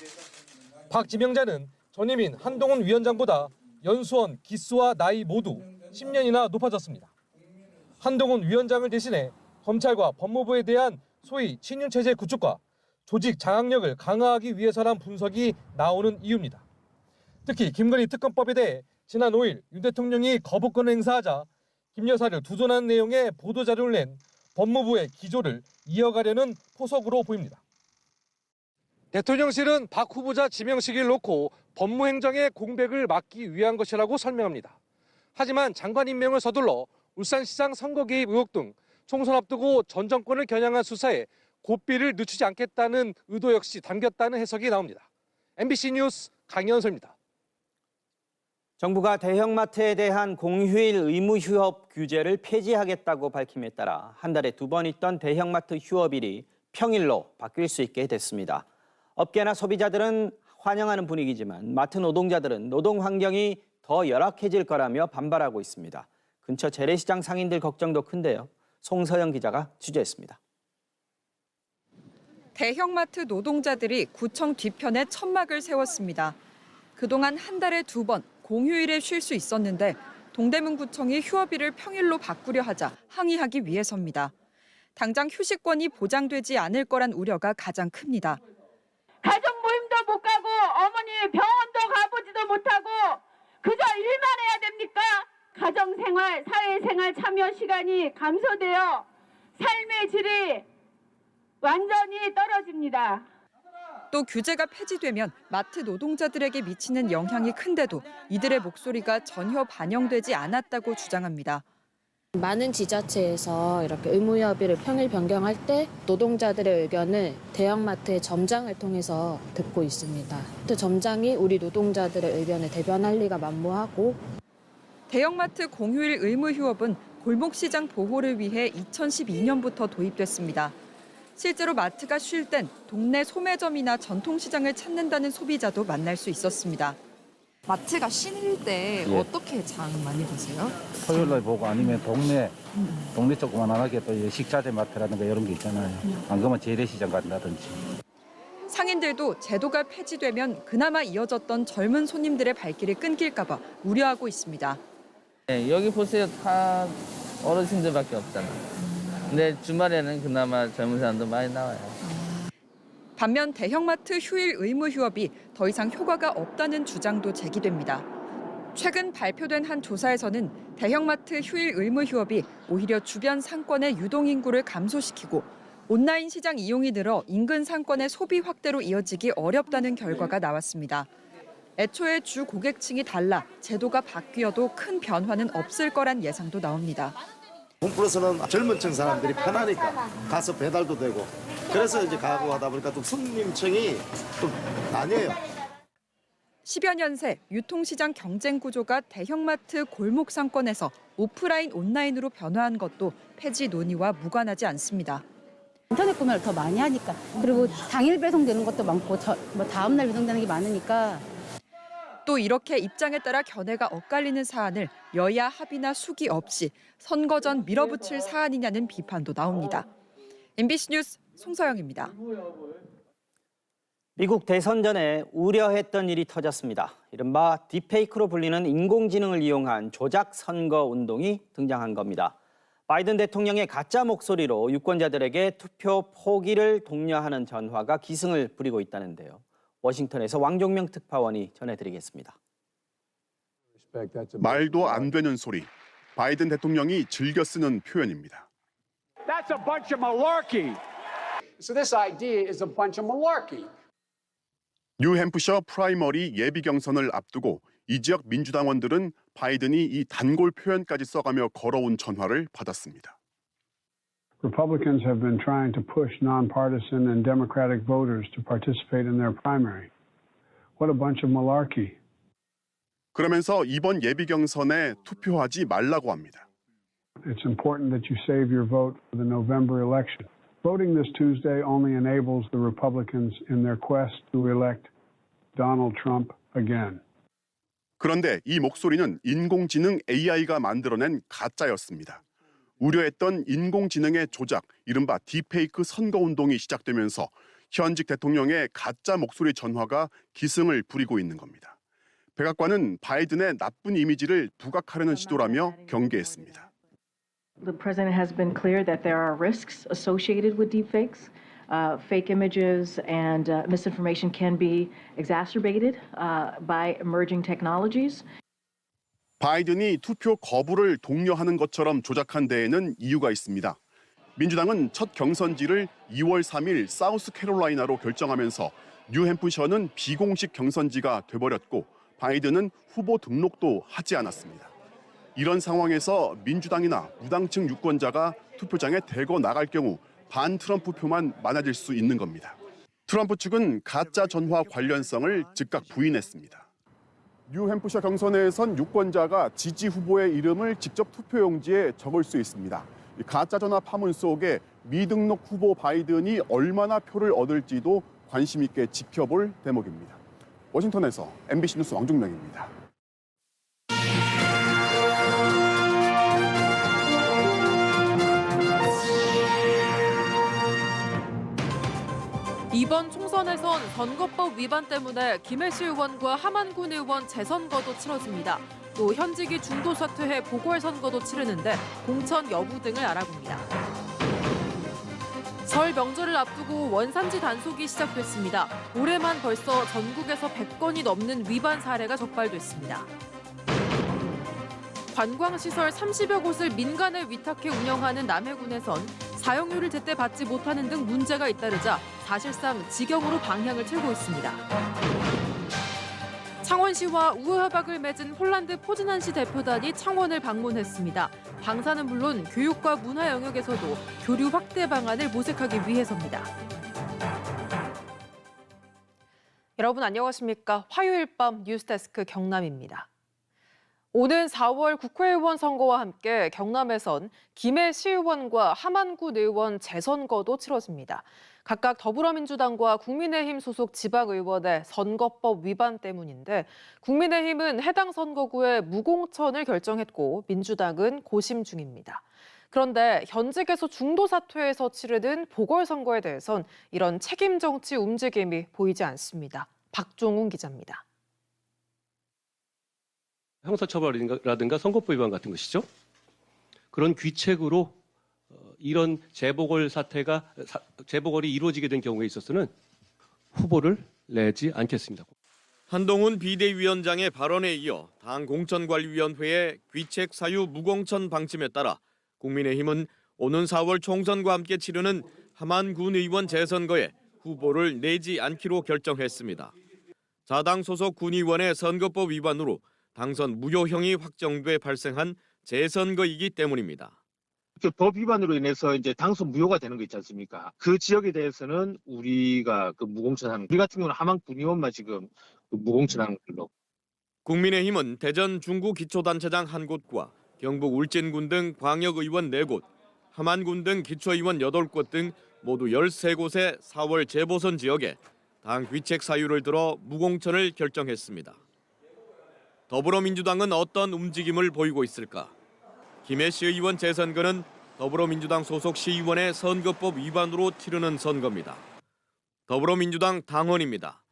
박 지명자는 전임인 한동훈 위원장보다 연수원 기수와 나이 모두 10년이나 높아졌습니다. 한동훈 위원장을 대신해 검찰과 법무부에 대한 소위 친윤체제 구축과 조직 장악력을 강화하기 위해서란 분석이 나오는 이유입니다. 특히 김건희 특검법에 대해 지난 5일 윤 대통령이 거부권을 행사하자 김 여사를 두둔하는 내용의 보도자료를 낸 법무부의 기조를 이어가려는 포석으로 보입니다. 대통령실은 박 후보자 지명 시기를 놓고 법무행정의 공백을 막기 위한 것이라고 설명합니다. 하지만 장관 임명을 서둘러 울산시장 선거 개입 의혹 등 총선 앞두고 전 정권을 겨냥한 수사에 고삐를 늦추지 않겠다는 의도 역시 담겼다는 해석이 나옵니다. MBC 뉴스 강현서입니다. 정부가 대형마트에 대한 공휴일 의무 휴업 규제를 폐지하겠다고 밝힘에 따라 한 달에 2번 있던 대형마트 휴업일이 평일로 바뀔 수 있게 됐습니다. 업계나 소비자들은 환영하는 분위기지만 마트 노동자들은 노동 환경이 더 열악해질 거라며 반발하고 있습니다. 근처 재래시장 상인들 걱정도 큰데요. 송서영 기자가 취재했습니다. 대형마트 노동자들이 구청 뒤편에 천막을 세웠습니다. 그동안 한 달에 2번 공휴일에 쉴 수 있었는데 동대문구청이 휴업일을 평일로 바꾸려 하자 항의하기 위해서입니다. 당장 휴식권이 보장되지 않을 거란 우려가 가장 큽니다. 가족 모임도 못 가고 어머니 병원도 가보지도 못하고 그저 일만 해야 됩니까? 가정생활, 사회생활 참여 시간이 감소되어 삶의 질이 완전히 떨어집니다. 또 규제가 폐지되면 마트 노동자들에게 미치는 영향이 큰데도 이들의 목소리가 전혀 반영되지 않았다고 주장합니다. 많은 지자체에서 이렇게 의무휴업일을 평일 변경할 때 노동자들의 의견을 대형마트의 점장을 통해서 듣고 있습니다. 또 점장이 우리 노동자들의 의견을 대변할 리가 만무하고 대형마트 공휴일 의무휴업은 골목시장 보호를 위해 2012년부터 도입됐습니다. 실제로 마트가 쉴 땐 동네 소매점이나 전통시장을 찾는다는 소비자도 만날 수 있었습니다. 마트가 쉬는 때 어떻게 장 많이 보세요? 토요일날 보고 아니면 동네 조그만하게 또 식자재 마트라든가 이런 게 있잖아요. 안 그러면 재래시장 간다든지. 상인들도 제도가 폐지되면 그나마 이어졌던 젊은 손님들의 발길이 끊길까 봐 우려하고 있습니다. 여기 보세요. 다 어르신들밖에 없잖아. 근데 주말에는 그나마 젊은 사람도 많이 나와요. 반면 대형마트 휴일 의무 휴업이 더 이상 효과가 없다는 주장도 제기됩니다. 최근 발표된 한 조사에서는 대형마트 휴일 의무 휴업이 오히려 주변 상권의 유동 인구를 감소시키고 온라인 시장 이용이 늘어 인근 상권의 소비 확대로 이어지기 어렵다는 결과가 나왔습니다. 애초에 주 고객층이 달라 제도가 바뀌어도 큰 변화는 없을 거란 예상도 나옵니다. 홈플러스는 젊은 층 사람들이 편하니까 가서 배달도 되고 그래서 이제 가고 하다 보니까 또 손님층이 좀 나뉘어요. 10여 년 새 유통시장 경쟁 구조가 대형마트 골목 상권에서 오프라인 온라인으로 변화한 것도 폐지 논의와 무관하지 않습니다. 인터넷 구매를 더 많이 하니까 그리고 당일 배송되는 것도 많고 다음 날 배송되는 게 많으니까 또 이렇게 입장에 따라 견해가 엇갈리는 사안을 여야 합의나 숙의 없이 선거 전 밀어붙일 사안이냐는 비판도 나옵니다. MBC 뉴스 송서영입니다. 미국 대선 전에 우려했던 일이 터졌습니다. 이른바 딥페이크로 불리는 인공지능을 이용한 조작 선거 운동이 등장한 겁니다. 바이든 대통령의 가짜 목소리로 유권자들에게 투표 포기를 독려하는 전화가 기승을 부리고 있다는데요. 워싱턴에서 왕종명 특파원이 전해드리겠습니다. 말도 안 되는 소리. 바이든 대통령이 즐겨 쓰는 표현입니다. That's a bunch of malarkey. So this idea is a bunch of malarkey. 뉴햄프셔 프라이머리 예비 경선을 앞두고 이 지역 민주당원들은 바이든이 이 단골 표현까지 써가며 걸어온 전화를 받았습니다. Republicans have been trying to push nonpartisan and Democratic voters to participate in their primary. What a bunch of malarkey. 그러면서 이번 예비 경선에 투표하지 말라고 합니다. It's important that you save your vote for the November election. Voting this Tuesday only enables the Republicans in their quest to elect Donald Trump again. 그런데 이 목소리는 인공지능 AI가 만들어낸 가짜였습니다. 우려했던 인공지능의 조작, 이른바 딥페이크 선거운동이 시작되면서 현직 대통령의 가짜 목소리 전화가 기승을 부리고 있는 겁니다. 백악관은 바이든의 나쁜 이미지를 부각하려는 시도라며 경계했습니다. The president has been clear that there are risks associated with deepfakes. Fake images and misinformation can be exacerbated by emerging technologies. 바이든이 투표 거부를 독려하는 것처럼 조작한 데에는 이유가 있습니다. 민주당은 첫 경선지를 2월 3일 사우스캐롤라이나로 결정하면서 뉴햄프셔는 비공식 경선지가 돼버렸고 바이든은 후보 등록도 하지 않았습니다. 이런 상황에서 민주당이나 무당층 유권자가 투표장에 대거 나갈 경우 반 트럼프 표만 많아질 수 있는 겁니다. 트럼프 측은 가짜 전화 관련성을 즉각 부인했습니다. 뉴햄프셔 경선에선 유권자가 지지 후보의 이름을 직접 투표용지에 적을 수 있습니다. 가짜 전화 파문 속에 미등록 후보 바이든이 얼마나 표를 얻을지도 관심 있게 지켜볼 대목입니다. 워싱턴에서 MBC 뉴스 왕종명입니다. 이번 총선에선 선거법 위반 때문에 김해시 의원과 하만군 의원 재선거도 치러집니다. 또 현직이 중도 사퇴해 보궐선거도 치르는데 공천 여부 등을 알아봅니다. 설 명절을 앞두고 원산지 단속이 시작됐습니다. 올해만 벌써 전국에서 100건이 넘는 위반 사례가 적발됐습니다. 관광시설 30여 곳을 민간에 위탁해 운영하는 남해군에선 사용료를 제때 받지 못하는 등 문제가 잇따르자 사실상 직영으로 방향을 틀고 있습니다. 창원시와 우호협약을 맺은 폴란드 포즈난시 대표단이 창원을 방문했습니다. 방사는 물론 교육과 문화 영역에서도 교류 확대 방안을 모색하기 위해서입니다. 여러분 안녕하십니까? 화요일 밤 뉴스데스크 경남입니다. 오는 4월 국회의원 선거와 함께 경남에선 김해 시의원과 하만군 의원 재선거도 치러집니다. 각각 더불어민주당과 국민의힘 소속 지방의원의 선거법 위반 때문인데 국민의힘은 해당 선거구에 무공천을 결정했고 민주당은 고심 중입니다. 그런데 현직에서 중도 사퇴해서 치르는 보궐선거에 대해선 이런 책임 정치 움직임이 보이지 않습니다. 박종훈 기자입니다. 형사처벌이라든가 선거법 위반 같은 것이죠. 그런 귀책으로 이런 재보궐이 이루어지게 된 경우에 있어서는 후보를 내지 않겠습니다. 한동훈 비대위원장의 발언에 이어 당 공천관리위원회의 귀책 사유 무공천 방침에 따라 국민의힘은 오는 4월 총선과 함께 치르는 함안군 의원 재선거에 후보를 내지 않기로 결정했습니다. 자당 소속 군의원의 선거법 위반으로 당선 무효형이 확정돼 발생한 재선거이기 때문입니다. 법 위반으로 인해서 이제 당선 무효가 되는 거 있지 않습니까? 그 지역에 대해서는 우리가 무공천하는, 우리 같은 경우는 함안 군의원만 지금 무공천하는 걸로. 국민의힘은 대전 중구 기초단체장 1곳과 경북 울진군 등 광역의원 4곳, 함안군 등 기초의원 8곳 등 모두 13곳의 4월 재보선 지역에 당 귀책 사유를 들어 무공천을 결정했습니다. 더불어민주당은 어떤 움직임을 보이고 있을까? 김해시 의원 재선거는 더불어민주당 소속 시의원의 선거법 위반으로 치르는 선거입니다. 더불어민주당 당원입니다.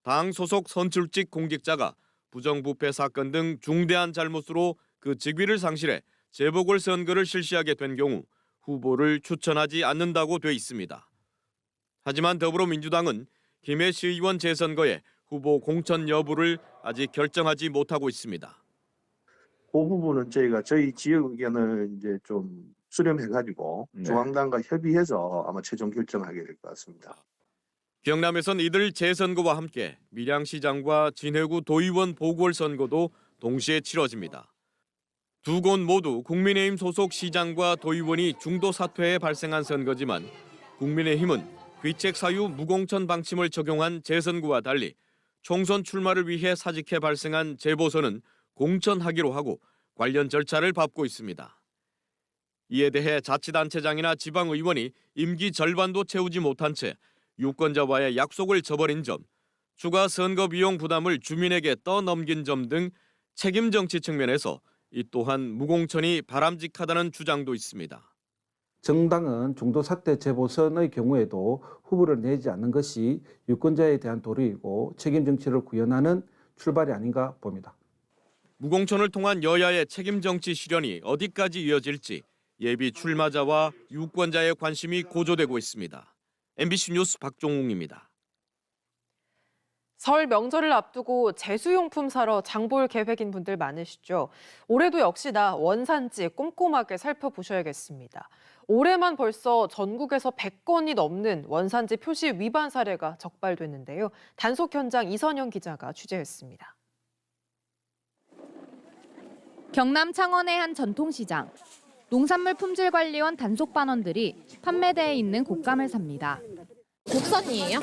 당 소속 선출직 공직자가 부정부패 사건 등 중대한 잘못으로 그 직위를 상실해 재보궐선거를 실시하게 된 경우 후보를 추천하지 않는다고 돼 있습니다. 하지만 더불어민주당은 김해시 의원 재선거에 후보 공천 여부를 아직 결정하지 못하고 있습니다. 그 부분은 저희가 저희 지역 의견을 이제 좀 수렴해가지고 중앙당과 협의해서 아마 최종 결정하게 될 것 같습니다. 경남에선 이들 재선거와 함께 밀양시장과 진해구 도의원 보궐선거도 동시에 치러집니다. 두 곳 모두 국민의힘 소속 시장과 도의원이 중도 사퇴에 발생한 선거지만 국민의힘은 귀책 사유 무공천 방침을 적용한 재선거와 달리 총선 출마를 위해 사직해 발생한 재보선은 공천하기로 하고 관련 절차를 밟고 있습니다. 이에 대해 자치단체장이나 지방의원이 임기 절반도 채우지 못한 채 유권자와의 약속을 저버린 점, 추가 선거 비용 부담을 주민에게 떠넘긴 점 등 책임 정치 측면에서 이 또한 무공천이 바람직하다는 주장도 있습니다. 정당은 중도 사퇴 재보선의 경우에도 후보를 내지 않는 것이 유권자에 대한 도리이고 책임 정치를 구현하는 출발이 아닌가 봅니다. 무공천을 통한 여야의 책임 정치 실현이 어디까지 이어질지 예비 출마자와 유권자의 관심이 고조되고 있습니다. MBC 뉴스 박종웅입니다. 설 명절을 앞두고 제수용품 사러 장 볼 계획인 분들 많으시죠? 올해도 역시나 원산지 꼼꼼하게 살펴보셔야겠습니다. 올해만 벌써 전국에서 100건이 넘는 원산지 표시 위반 사례가 적발됐는데요. 단속 현장 이선영 기자가 취재했습니다. 경남 창원의 한 전통시장. 농산물 품질관리원 단속반원들이 판매대에 있는 곶감을 삽니다. 국산이에요?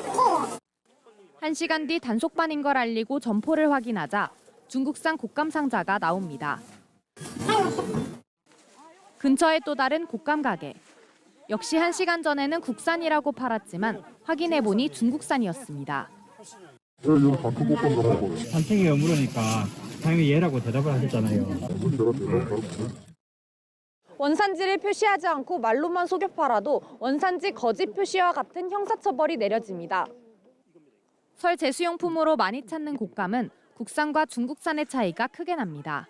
1시간 뒤 단속반인 걸 알리고 점포를 확인하자 중국산 곶감 상자가 나옵니다. 근처에 또 다른 곶감 가게. 역시 1시간 전에는 국산이라고 팔았지만 확인해보니 중국산이었습니다. 이거 단품 곶감 먹어요. 산책이가 물으니까 당연히 얘라고 대답을 하셨잖아요. 원산지를 표시하지 않고 말로만 속여 팔아도 원산지 거짓 표시와 같은 형사처벌이 내려집니다. 설 제수용품으로 많이 찾는 곶감은 국산과 중국산의 차이가 크게 납니다.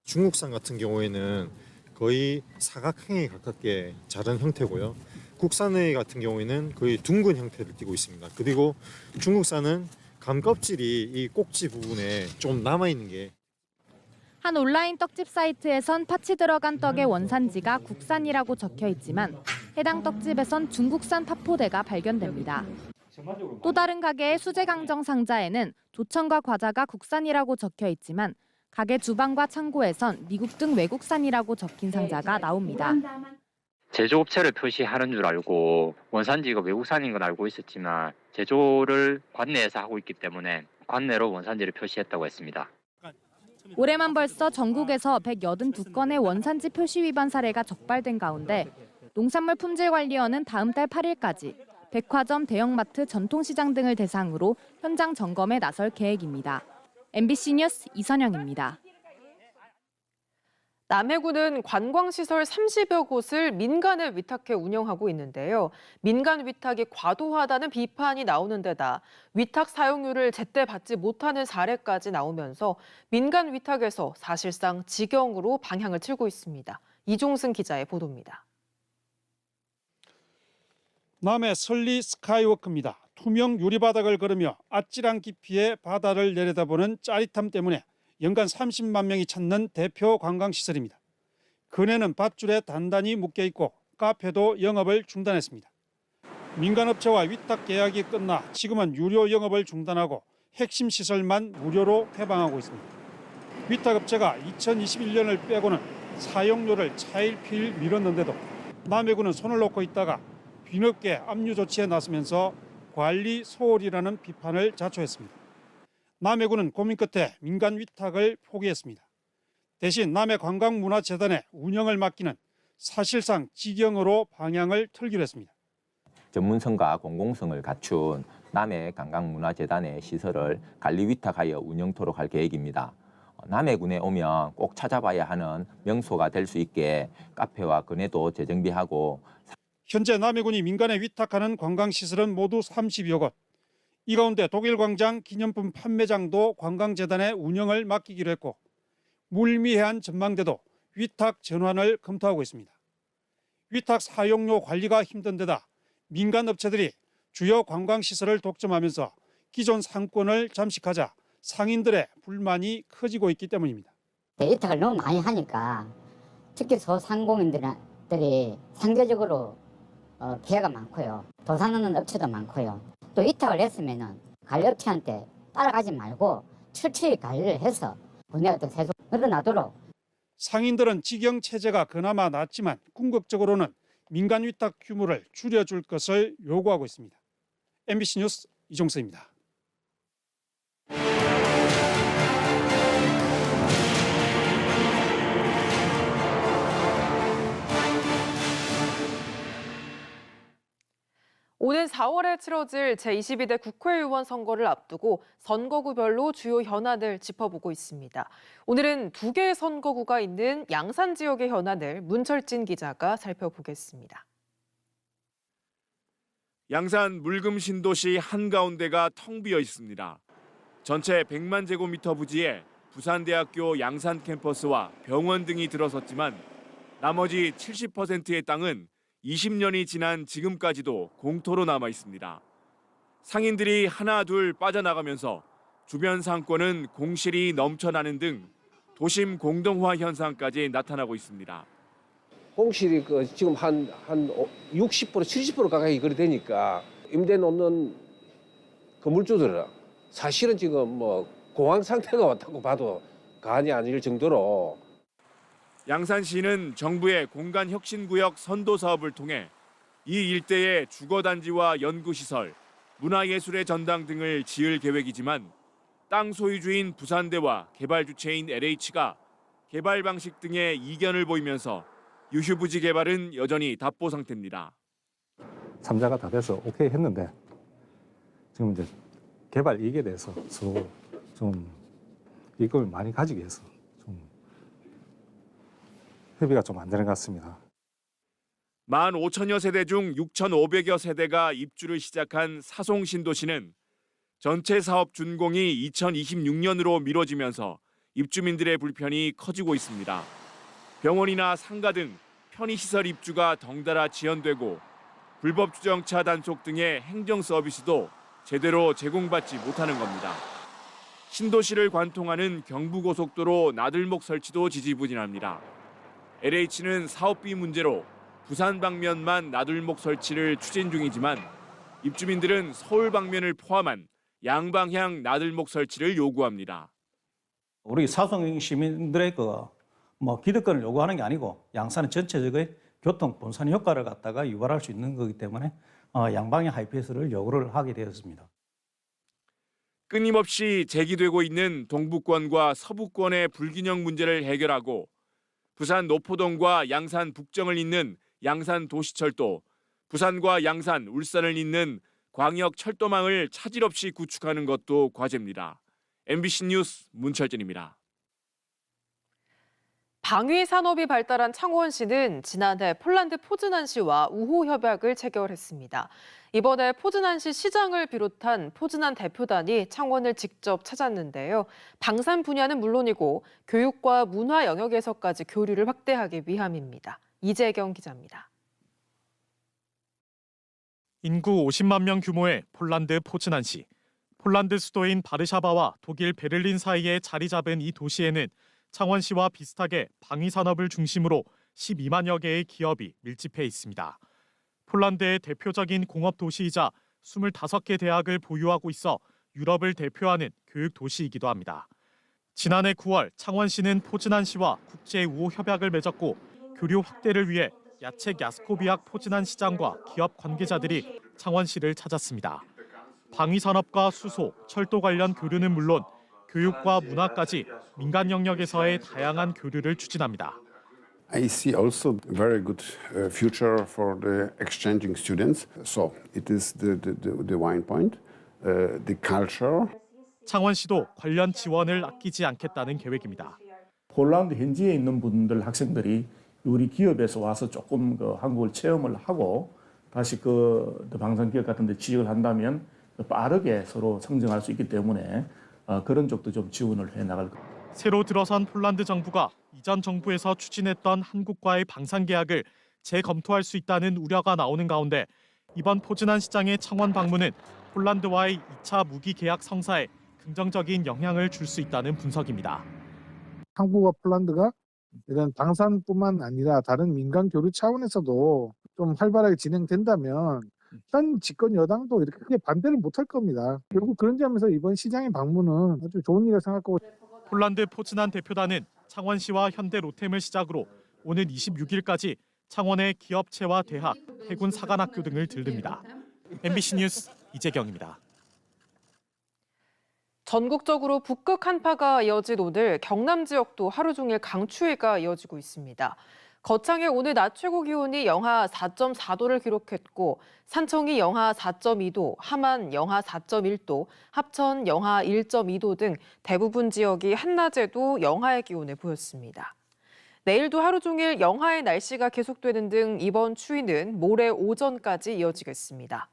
중국산 같은 경우에는 거의 사각형에 가깝게 자른 형태고요. 국산의 같은 경우에는 거의 둥근 형태를 띠고 있습니다. 그리고 중국산은 감 껍질이 이 꼭지 부분에 좀 남아있는 게. 한 온라인 떡집 사이트에선 파치 들어간 떡의 원산지가 국산이라고 적혀 있지만 해당 떡집에선 중국산 파포대가 발견됩니다. 또 다른 가게의 수제 강정 상자에는 조청과 과자가 국산이라고 적혀 있지만 가게 주방과 창고에선 미국 등 외국산이라고 적힌 상자가 나옵니다. 제조업체를 표시하는 줄 알고 원산지가 외국산인 건 알고 있었지만 제조를 관내에서 하고 있기 때문에 관내로 원산지를 표시했다고 했습니다. 올해만 벌써 전국에서 182건의 원산지 표시 위반 사례가 적발된 가운데 농산물 품질관리원은 다음 달 8일까지 백화점, 대형마트, 전통시장 등을 대상으로 현장 점검에 나설 계획입니다. MBC 뉴스 이선영입니다. 남해군은 관광시설 30여 곳을 민간에 위탁해 운영하고 있는데요. 민간 위탁이 과도하다는 비판이 나오는 데다 위탁 사용료를 제때 받지 못하는 사례까지 나오면서 민간 위탁에서 사실상 직영으로 방향을 틀고 있습니다. 이종승 기자의 보도입니다. 남해 설리 스카이워크입니다. 투명 유리바닥을 걸으며 아찔한 깊이의 바다를 내려다보는 짜릿함 때문에 연간 30만 명이 찾는 대표 관광시설입니다. 그네는 밧줄에 단단히 묶여있고 카페도 영업을 중단했습니다. 민간업체와 위탁 계약이 끝나 지금은 유료 영업을 중단하고 핵심 시설만 무료로 개방하고 있습니다. 위탁업체가 2021년을 빼고는 사용료를 차일피일 미뤘는데도 남해군은 손을 놓고 있다가 뒤늦게 압류 조치에 나서면서 관리 소홀이라는 비판을 자초했습니다. 남해군은 고민 끝에 민간 위탁을 포기했습니다. 대신 남해관광문화재단에 운영을 맡기는 사실상 직영으로 방향을 틀기로 했습니다. 전문성과 공공성을 갖춘 남해관광문화재단의 시설을 관리 위탁하여 운영토록 할 계획입니다. 남해군에 오면 꼭 찾아봐야 하는 명소가 될 수 있게 카페와 그네도 재정비하고 현재 남해군이 민간에 위탁하는 관광시설은 모두 30여 곳. 이 가운데 독일광장 기념품 판매장도 관광재단에 운영을 맡기기로 했고 물미해안 전망대도 위탁 전환을 검토하고 있습니다. 위탁 사용료 관리가 힘든 데다 민간 업체들이 주요 관광시설을 독점하면서 기존 상권을 잠식하자 상인들의 불만이 커지고 있기 때문입니다. 위탁을 너무 많이 하니까 특히 소상공인들이 상대적으로 피해가 많고요. 도산하는 업체도 많고요. 또 위탁을 했으면 관리업체한테 따라가지 말고 철저히 관리를 해서 분야가 또 계속 늘어나도록. 상인들은 직영 체제가 그나마 낫지만 궁극적으로는 민간 위탁 규모를 줄여줄 것을 요구하고 있습니다. MBC 뉴스 이종서입니다. 오는 4월에 치러질 제22대 국회의원 선거를 앞두고 선거구별로 주요 현안을 짚어보고 있습니다. 오늘은 두 개의 선거구가 있는 양산 지역의 현안을 문철진 기자가 살펴보겠습니다. 양산 물금 신도시 한가운데가 텅 비어 있습니다. 전체 100만 제곱미터 부지에 부산대학교 양산 캠퍼스와 병원 등이 들어섰지만 나머지 70%의 땅은 20년이 지난 지금까지도 공터로 남아 있습니다. 상인들이 하나 둘 빠져나가면서 주변 상권은 공실이 넘쳐나는 등 도심 공동화 현상까지 나타나고 있습니다. 공실이 지금 한 60%, 70% 가까이 거리 되니까 임대 놓는 건물주들은 사실은 지금 공황 상태가 왔다고 봐도 과언이 아닐 정도로 양산시는 정부의 공간혁신구역 선도 사업을 통해 이 일대의 주거단지와 연구시설, 문화예술의 전당 등을 지을 계획이지만 땅 소유주인 부산대와 개발 주체인 LH가 개발 방식 등에 이견을 보이면서 유휴부지 개발은 여전히 답보 상태입니다. 3자가 다 돼서 오케이 했는데 지금 이제 개발 이익에 대해서 서로 좀 이걸 많이 가지기 위해서 좀 협의가 좀 안 되는 것 같습니다. 15,000여 세대 중 6,500여 세대가 입주를 시작한 사송 신도시는 전체 사업 준공이 2026년으로 미뤄지면서 입주민들의 불편이 커지고 있습니다. 병원이나 상가 등 편의시설 입주가 덩달아 지연되고 불법 주정차 단속 등의 행정 서비스도 제대로 제공받지 못하는 겁니다. 신도시를 관통하는 경부고속도로 나들목 설치도 지지부진합니다. LH는 사업비 문제로 부산 방면만 나들목 설치를 추진 중이지만 입주민들은 서울 방면을 포함한 양방향 나들목 설치를 요구합니다. 우리 사송 시민들의 기득권을 요구하는 게 아니고 양산의 전체적인 교통 분산 효과를 갖다가 유발할 수 있는 거기 때문에 양방향 하이패스를 요구를 하게 되었습니다. 끊임없이 제기되고 있는 동부권과 서부권의 불균형 문제를 해결하고 부산 노포동과 양산 북정을 잇는 양산 도시철도, 부산과 양산, 울산을 잇는 광역 철도망을 차질 없이 구축하는 것도 과제입니다. MBC 뉴스 문철진입니다. 방위 산업이 발달한 창원시는 지난해 폴란드 포즈난시와 우호 협약을 체결했습니다. 이번에 포즈난시 시장을 비롯한 포즈난 대표단이 창원을 직접 찾았는데요. 방산 분야는 물론이고 교육과 문화 영역에서까지 교류를 확대하기 위함입니다. 이재경 기자입니다. 인구 50만 명 규모의 폴란드 포즈난시. 폴란드 수도인 바르샤바와 독일 베를린 사이에 자리 잡은 이 도시에는 창원시와 비슷하게 방위 산업을 중심으로 12만여 개의 기업이 밀집해 있습니다. 폴란드의 대표적인 공업 도시이자 25개 대학을 보유하고 있어 유럽을 대표하는 교육 도시이기도 합니다. 지난해 9월 창원시는 포즈난시와 국제 우호 협약을 맺었고 교류 확대를 위해 야책 야스코비악 포즈난 시장과 기업 관계자들이 창원시를 찾았습니다. 방위 산업과 수소, 철도 관련 교류는 물론 교육과 문화까지 민간 영역에서의 다양한 교류를 추진합니다. I see also very good future for the exchanging students. So it is the wine point, the culture. 창원시도 관련 지원을 아끼지 않겠다는 계획입니다. 폴란드 현지에 있는 분들 학생들이 우리 기업에서 와서 조금 한국을 체험을 하고 다시 방산기업 같은 데 취직을 한다면 빠르게 서로 성장할 수 있기 때문에 그런 쪽도 좀 지원을 해나갈 겁니다. 새로 들어선 폴란드 정부가 이전 정부에서 추진했던 한국과의 방산 계약을 재검토할 수 있다는 우려가 나오는 가운데 이번 포즈난 시장의 창원 방문은 폴란드와의 2차 무기 계약 성사에 긍정적인 영향을 줄 수 있다는 분석입니다. 한국과 폴란드가 이런 방산뿐만 아니라 다른 민간 교류 차원에서도 좀 활발하게 진행된다면 현 집권 여당도 이렇게 크게 반대를 못할 겁니다. 결국 그런 점에서 이번 시장의 방문은 아주 좋은 일이라고 생각하고. 폴란드 포즈난 대표단은 창원시와 현대 로템을 시작으로 오는 26일까지 창원의 기업체와 대학, 해군 사관학교 등을 들릅니다. MBC 뉴스 이재경입니다. 전국적으로 북극 한파가 이어진 오늘 경남 지역도 하루 종일 강추위가 이어지고 있습니다. 거창에 오늘 낮 최고 기온이 영하 4.4도를 기록했고 산청이 영하 4.2도, 함안 영하 4.1도, 합천 영하 1.2도 등 대부분 지역이 한낮에도 영하의 기온을 보였습니다. 내일도 하루 종일 영하의 날씨가 계속되는 등 이번 추위는 모레 오전까지 이어지겠습니다.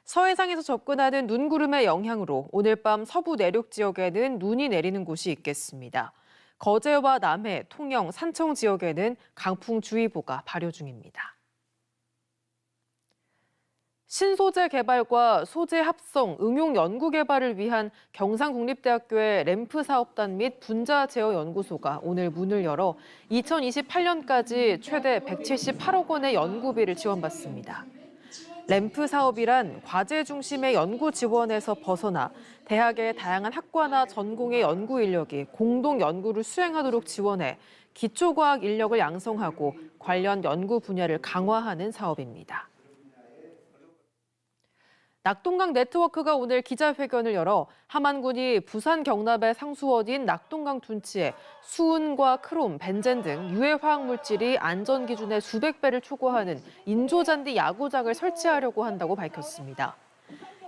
서해상에서 접근하는 눈구름의 영향으로 오늘 밤 서부 내륙 지역에는 눈이 내리는 곳이 있겠습니다. 거제와 남해, 통영, 산청 지역에는 강풍주의보가 발효 중입니다. 신소재 개발과 소재 합성, 응용 연구 개발을 위한 경상국립대학교의 램프 사업단 및 분자 제어 연구소가 오늘 문을 열어 2028년까지 최대 178억 원의 연구비를 지원받습니다. 램프 사업이란 과제 중심의 연구 지원에서 벗어나 대학의 다양한 학과나 전공의 연구 인력이 공동 연구를 수행하도록 지원해 기초과학 인력을 양성하고 관련 연구 분야를 강화하는 사업입니다. 낙동강 네트워크가 오늘 기자회견을 열어 함안군이 부산 경납의 상수원인 낙동강 둔치에 수은과 크롬, 벤젠 등 유해 화학 물질이 안전 기준의 수백 배를 초과하는 인조잔디 야구장을 설치하려고 한다고 밝혔습니다.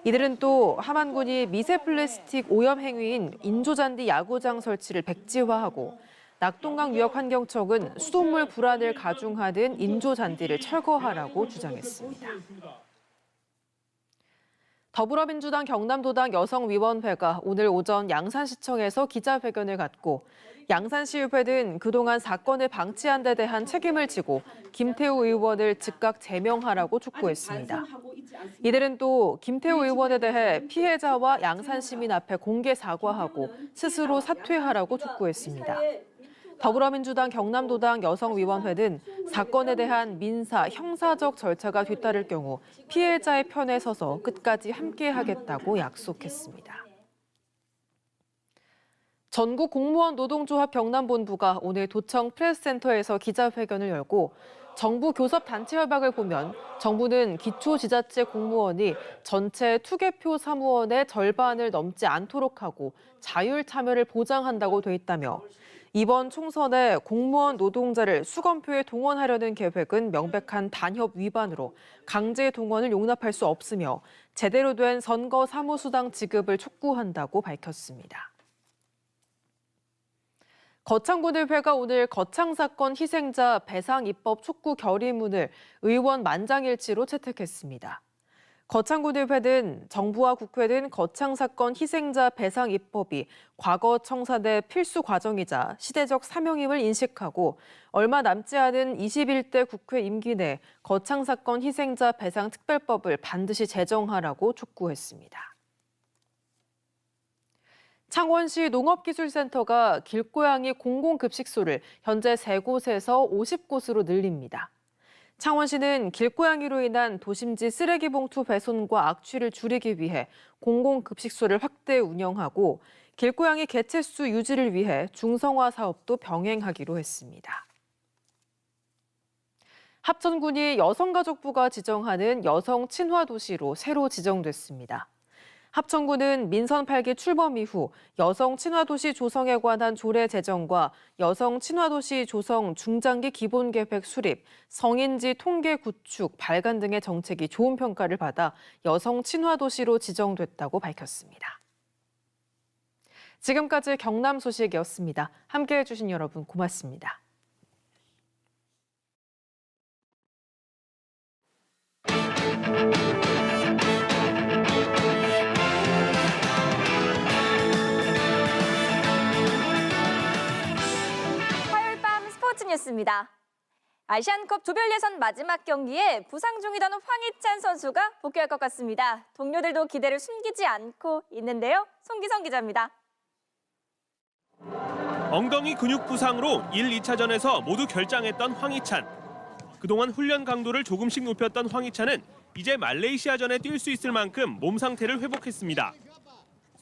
이들은 또 함안군이 미세 플라스틱 오염 행위인 인조잔디 야구장 설치를 백지화하고 낙동강 유역환경청은 수돗물 불안을 가중하는 인조잔디를 철거하라고 주장했습니다. 더불어민주당 경남도당 여성위원회가 오늘 오전 양산시청에서 기자회견을 갖고 양산시의회는 그동안 사건을 방치한 데 대한 책임을 지고 김태우 의원을 즉각 제명하라고 촉구했습니다. 이들은 또 김태우 의원에 대해 피해자와 양산시민 앞에 공개 사과하고 스스로 사퇴하라고 촉구했습니다. 더불어민주당 경남도당 여성위원회는 사건에 대한 민사, 형사적 절차가 뒤따를 경우 피해자의 편에 서서 끝까지 함께하겠다고 약속했습니다. 전국 공무원 노동조합 경남본부가 오늘 도청 프레스센터에서 기자회견을 열고 정부 교섭 단체 협약을 보면 정부는 기초지자체 공무원이 전체 투개표 사무원의 절반을 넘지 않도록 하고 자율 참여를 보장한다고 돼 있다며 이번 총선에 공무원 노동자를 수검표에 동원하려는 계획은 명백한 단협 위반으로 강제 동원을 용납할 수 없으며 제대로 된 선거 사무수당 지급을 촉구한다고 밝혔습니다. 거창군의회가 오늘 거창 사건 희생자 배상 입법 촉구 결의문을 의원 만장일치로 채택했습니다. 거창군의회는 정부와 국회 등 거창 사건 희생자 배상 입법이 과거 청사대 필수 과정이자 시대적 사명임을 인식하고 얼마 남지 않은 21대 국회 임기 내 거창 사건 희생자 배상 특별법을 반드시 제정하라고 촉구했습니다. 창원시 농업기술센터가 길고양이 공공급식소를 현재 3곳에서 50곳으로 늘립니다. 창원시는 길고양이로 인한 도심지 쓰레기 봉투 배손과 악취를 줄이기 위해 공공급식소를 확대 운영하고 길고양이 개체수 유지를 위해 중성화 사업도 병행하기로 했습니다. 합천군이 여성가족부가 지정하는 여성 친화 도시로 새로 지정됐습니다. 합천군은 민선 8기 출범 이후 여성 친화도시 조성에 관한 조례 제정과 여성 친화도시 조성 중장기 기본계획 수립, 성인지 통계 구축, 발간 등의 정책이 좋은 평가를 받아 여성 친화도시로 지정됐다고 밝혔습니다. 지금까지 경남 소식이었습니다. 함께해 주신 여러분 고맙습니다. 스포츠 뉴스입니다. 아시안컵 조별 예선 마지막 경기에 부상 중이던 황희찬 선수가 복귀할 것 같습니다. 동료들도 기대를 숨기지 않고 있는데요. 송기성 기자입니다. 엉덩이 근육 부상으로 1, 2차전에서 모두 결장했던 황희찬. 그동안 훈련 강도를 조금씩 높였던 황희찬은 이제 말레이시아전에 뛸 수 있을 만큼 몸 상태를 회복했습니다.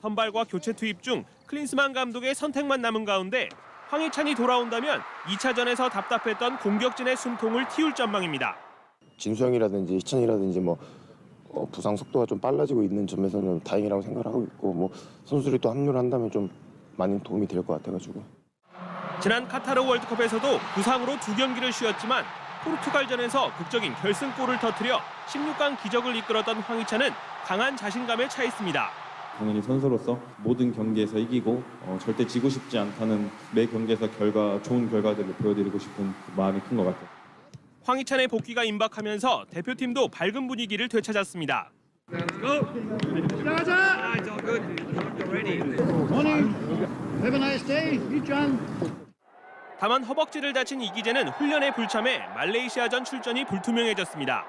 선발과 교체 투입 중 클린스만 감독의 선택만 남은 가운데 황희찬이 돌아온다면 2차전에서 답답했던 공격진의 숨통을 틔울 전망입니다. 진수형이라든지 희찬이라든지 부상 속도가 좀 빨라지고 있는 점에서는 다행이라고 생각하고 있고 선수들이 또 합류를 한다면 좀 많은 도움이 될 것 같아가지고. 지난 카타르 월드컵에서도 부상으로 2경기를 쉬었지만 포르투갈전에서 극적인 결승골을 터뜨려 16강 기적을 이끌었던 황희찬은 강한 자신감에 차 있습니다. 당연히 선수로서 모든 경기에서 이기고 절대 지고 싶지 않다는 매 경기에서 좋은 결과들을 보여드리고 싶은 마음이 큰 것 같아요. 황희찬의 복귀가 임박하면서 대표팀도 밝은 분위기를 되찾았습니다. 다만 허벅지를 다친 이기재는 훈련에 불참해 말레이시아전 출전이 불투명해졌습니다.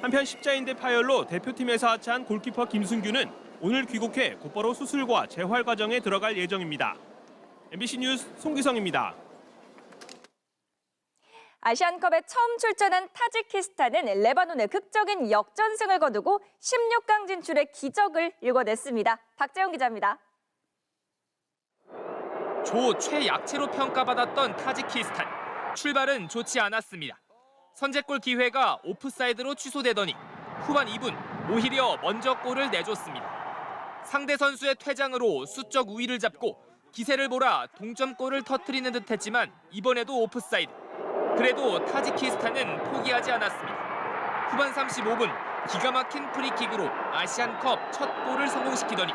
한편 십자인대 파열로 대표팀에서 하차한 골키퍼 김순규는 오늘 귀국해 곧바로 수술과 재활 과정에 들어갈 예정입니다. MBC 뉴스 송기성입니다. 아시안컵에 처음 출전한 타지키스탄은 레바논에 극적인 역전승을 거두고 16강 진출의 기적을 일궈냈습니다. 박재영 기자입니다. 조 최약체로 평가받았던 타지키스탄. 출발은 좋지 않았습니다. 선제골 기회가 오프사이드로 취소되더니 후반 2분 오히려 먼저 골을 내줬습니다. 상대 선수의 퇴장으로 수적 우위를 잡고 기세를 몰아 동점골을 터뜨리는 듯했지만 이번에도 오프사이드. 그래도 타지키스탄은 포기하지 않았습니다. 후반 35분 기가 막힌 프리킥으로 아시안컵 첫 골을 성공시키더니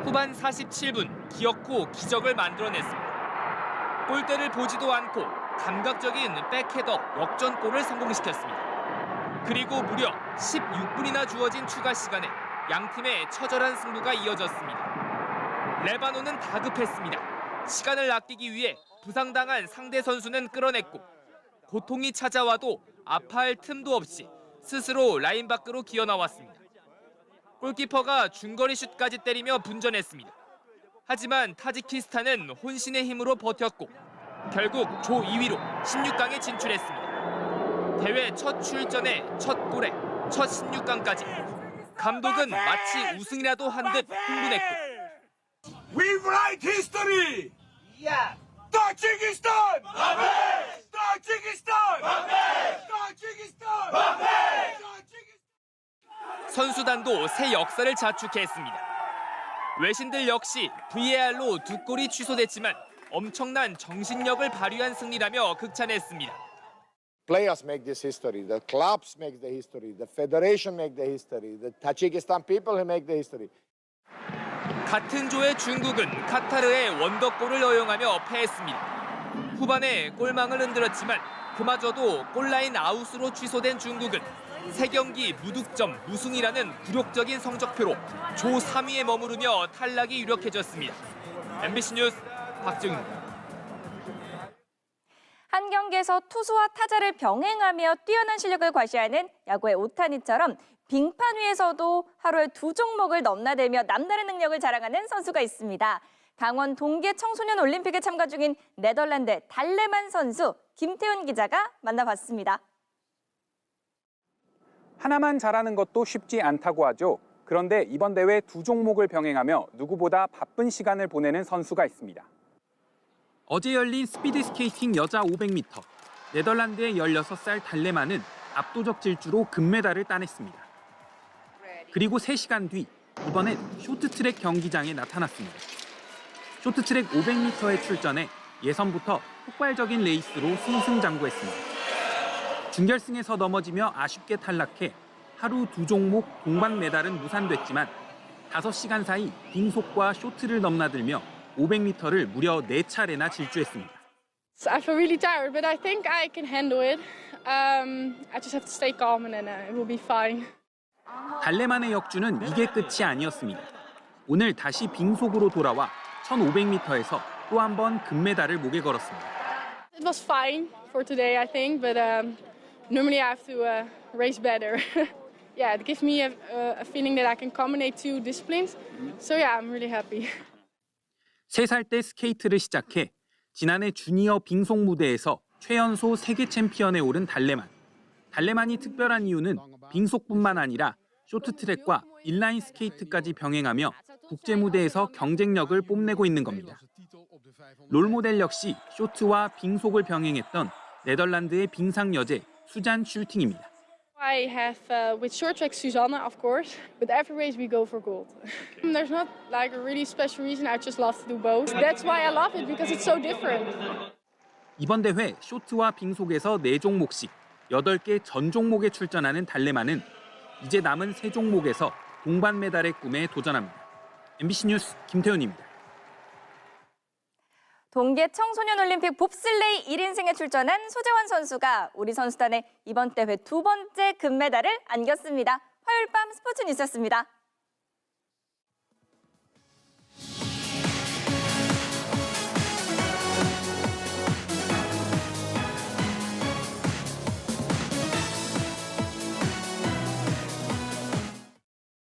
후반 47분 기어코 기적을 만들어냈습니다. 골대를 보지도 않고 감각적인 백헤더 역전골을 성공시켰습니다. 그리고 무려 16분이나 주어진 추가 시간에 양팀의 처절한 승부가 이어졌습니다. 레바논은 다급했습니다. 시간을 아끼기 위해 부상당한 상대 선수는 끌어냈고 고통이 찾아와도 아파할 틈도 없이 스스로 라인 밖으로 기어나왔습니다. 골키퍼가 중거리 슛까지 때리며 분전했습니다. 하지만 타지키스탄은 혼신의 힘으로 버텼고 결국 조 2위로 16강에 진출했습니다. 대회 첫 출전에 첫 골에 첫 16강까지 감독은 마치 우승이라도 한 듯 흥분했고 We write history! Yeah! Tajikistan! Tajikistan! Tajikistan! 선수단도 새 역사를 자축했습니다. 외신들 역시 VAR로 2골이 취소됐지만 엄청난 정신력을 발휘한 승리라며 극찬했습니다. Players make this history, the clubs make the history, the federation make the history, the Tajikistan people who make the history. 같은 조의 중국은 카타르의 원더골을 허용하며 패했습니다. 후반에 골망을 흔들었지만 그마저도 골라인 아웃으로 취소된 중국은 3경기 무득점 무승이라는 굴욕적인 성적표로 조 3위에 머무르며 탈락이 유력해졌습니다. MBC 뉴스 박정입니다. 한 경기에서 투수와 타자를 병행하며 뛰어난 실력을 과시하는 야구의 오타니처럼 빙판 위에서도 하루에 2종목을 넘나들며 남다른 능력을 자랑하는 선수가 있습니다. 강원 동계 청소년 올림픽에 참가 중인 네덜란드 달레만 선수 김태훈 기자가 만나봤습니다. 하나만 잘하는 것도 쉽지 않다고 하죠. 그런데 이번 대회 2종목을 병행하며 누구보다 바쁜 시간을 보내는 선수가 있습니다. 어제 열린 스피드 스케이팅 여자 500m. 네덜란드의 16살 달레만은 압도적 질주로 금메달을 따냈습니다. 그리고 3시간 뒤 이번엔 쇼트트랙 경기장에 나타났습니다. 쇼트트랙 500m에 출전해 예선부터 폭발적인 레이스로 승승장구했습니다. 준결승에서 넘어지며 아쉽게 탈락해 하루 2종목 동반 메달은 무산됐지만 5시간 사이 빙속과 쇼트를 넘나들며 500m를 무려 4차례나 질주했습니다. I feel really tired, but I think I can handle it. I just have to stay calm and then it will be fine. 달레만의 역주는 이게 끝이 아니었습니다. 오늘 다시 빙속으로 돌아와 1500m에서 또 한 번 금메달을 목에 걸었습니다. It was fine for today, I think, but normally I have to race better. Yeah, it gives me a feeling that I can combine 2 disciplines. So yeah, I'm really happy. 3살 때 스케이트를 시작해 지난해 주니어 빙속 무대에서 최연소 세계 챔피언에 오른 달레만. 달레만이 특별한 이유는 빙속뿐만 아니라 쇼트트랙과 인라인 스케이트까지 병행하며 국제 무대에서 경쟁력을 뽐내고 있는 겁니다. 롤모델 역시 쇼트와 빙속을 병행했던 네덜란드의 빙상 여제 수잔 슐팅입니다. I have with short track Susanne, of course. With every race we go for gold. There's not like a really special reason. I just love to do both. That's why I love it because it's so different. 이번 대회 쇼트와 빙속에서 4종목씩 8개 전 종목에 출전하는 달레만은 이제 남은 3종목에서 동반 메달의 꿈에 도전합니다. MBC 뉴스 김태훈입니다. 동계 청소년 올림픽 봅슬레이 1인승에 출전한 소재환 선수가 우리 선수단의 이번 대회 2번째 금메달을 안겼습니다. 화요일 밤 스포츠 뉴스였습니다.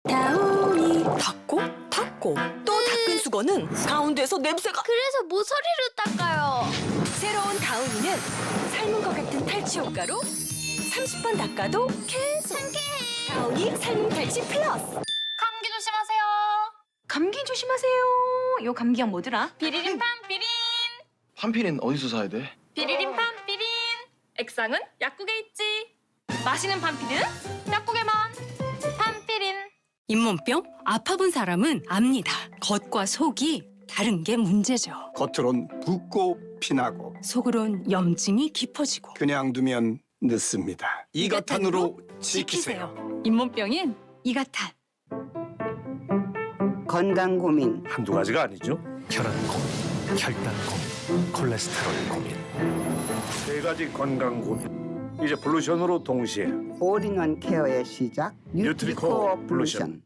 다운이 닦고 또 닦은 수건은 가운데서 냄새가. 그래서 모서리로 닦아요. 새로운 다운이는 삶은 것 같은 탈취 효과로 30번 닦아도 계속 상쾌해. 다운이 삶은 탈취 플러스. 감기 조심하세요. 감기 조심하세요. 요 감기약 뭐더라? 비리린 팜피린. 팜피린 어디서 사야 돼? 비리린 팜피린. 액상은 약국에 있지. 마시는 팜피린 약국에만. 팜피린. 잇몸병 아파본 사람은 압니다. 겉과 속이 다른 게 문제죠. 겉으론 붓고 피나고 속으론 염증이 깊어지고 그냥 두면 늦습니다. 이가탄으로 지키세요. 잇몸병인 이가탄. 건강 고민 한두 가지가 아니죠. 혈압 고민, 혈당 고민, 콜레스테롤 고민. 3가지 건강 고민. 이제 블루션으로 동시에 올인원 케어의 시작 뉴트리코어 블루션.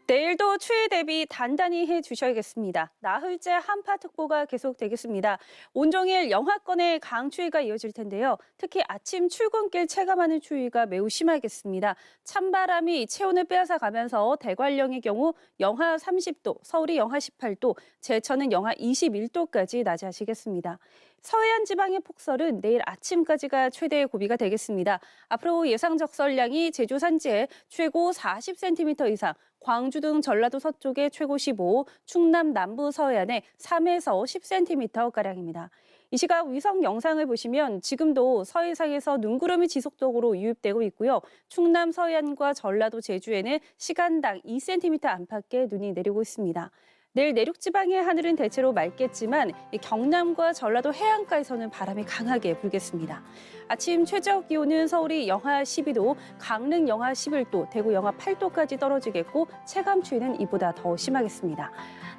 내일도 추위 대비 단단히 해주셔야겠습니다. 나흘째 한파특보가 계속되겠습니다. 온종일 영하권의 강추위가 이어질 텐데요. 특히 아침 출근길 체감하는 추위가 매우 심하겠습니다. 찬바람이 체온을 빼앗아 가면서 대관령의 경우 영하 30도, 서울이 영하 18도, 제천은 영하 21도까지 낮아지겠습니다. 서해안 지방의 폭설은 내일 아침까지가 최대의 고비가 되겠습니다. 앞으로 예상 적설량이 제주 산지에 최고 40cm 이상, 광주 등 전라도 서쪽에 최고 15, 충남 남부 서해안에 3에서 10cm가량입니다. 이 시각 위성 영상을 보시면 지금도 서해상에서 눈구름이 지속적으로 유입되고 있고요. 충남 서해안과 전라도 제주에는 시간당 2cm 안팎의 눈이 내리고 있습니다. 내일 내륙 지방의 하늘은 대체로 맑겠지만 이 경남과 전라도 해안가에서는 바람이 강하게 불겠습니다. 아침 최저 기온은 서울이 영하 12도, 강릉 영하 11도, 대구 영하 8도까지 떨어지겠고 체감 추위는 이보다 더 심하겠습니다.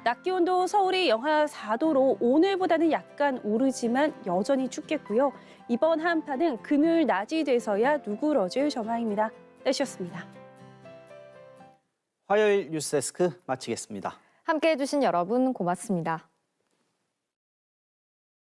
낮 기온도 서울이 영하 4도로 오늘보다는 약간 오르지만 여전히 춥겠고요. 이번 한파는 금요일 낮이 돼서야 누그러질 전망입니다. 날씨였습니다. 화요일 뉴스데스크 마치겠습니다. 함께해 주신 여러분 고맙습니다.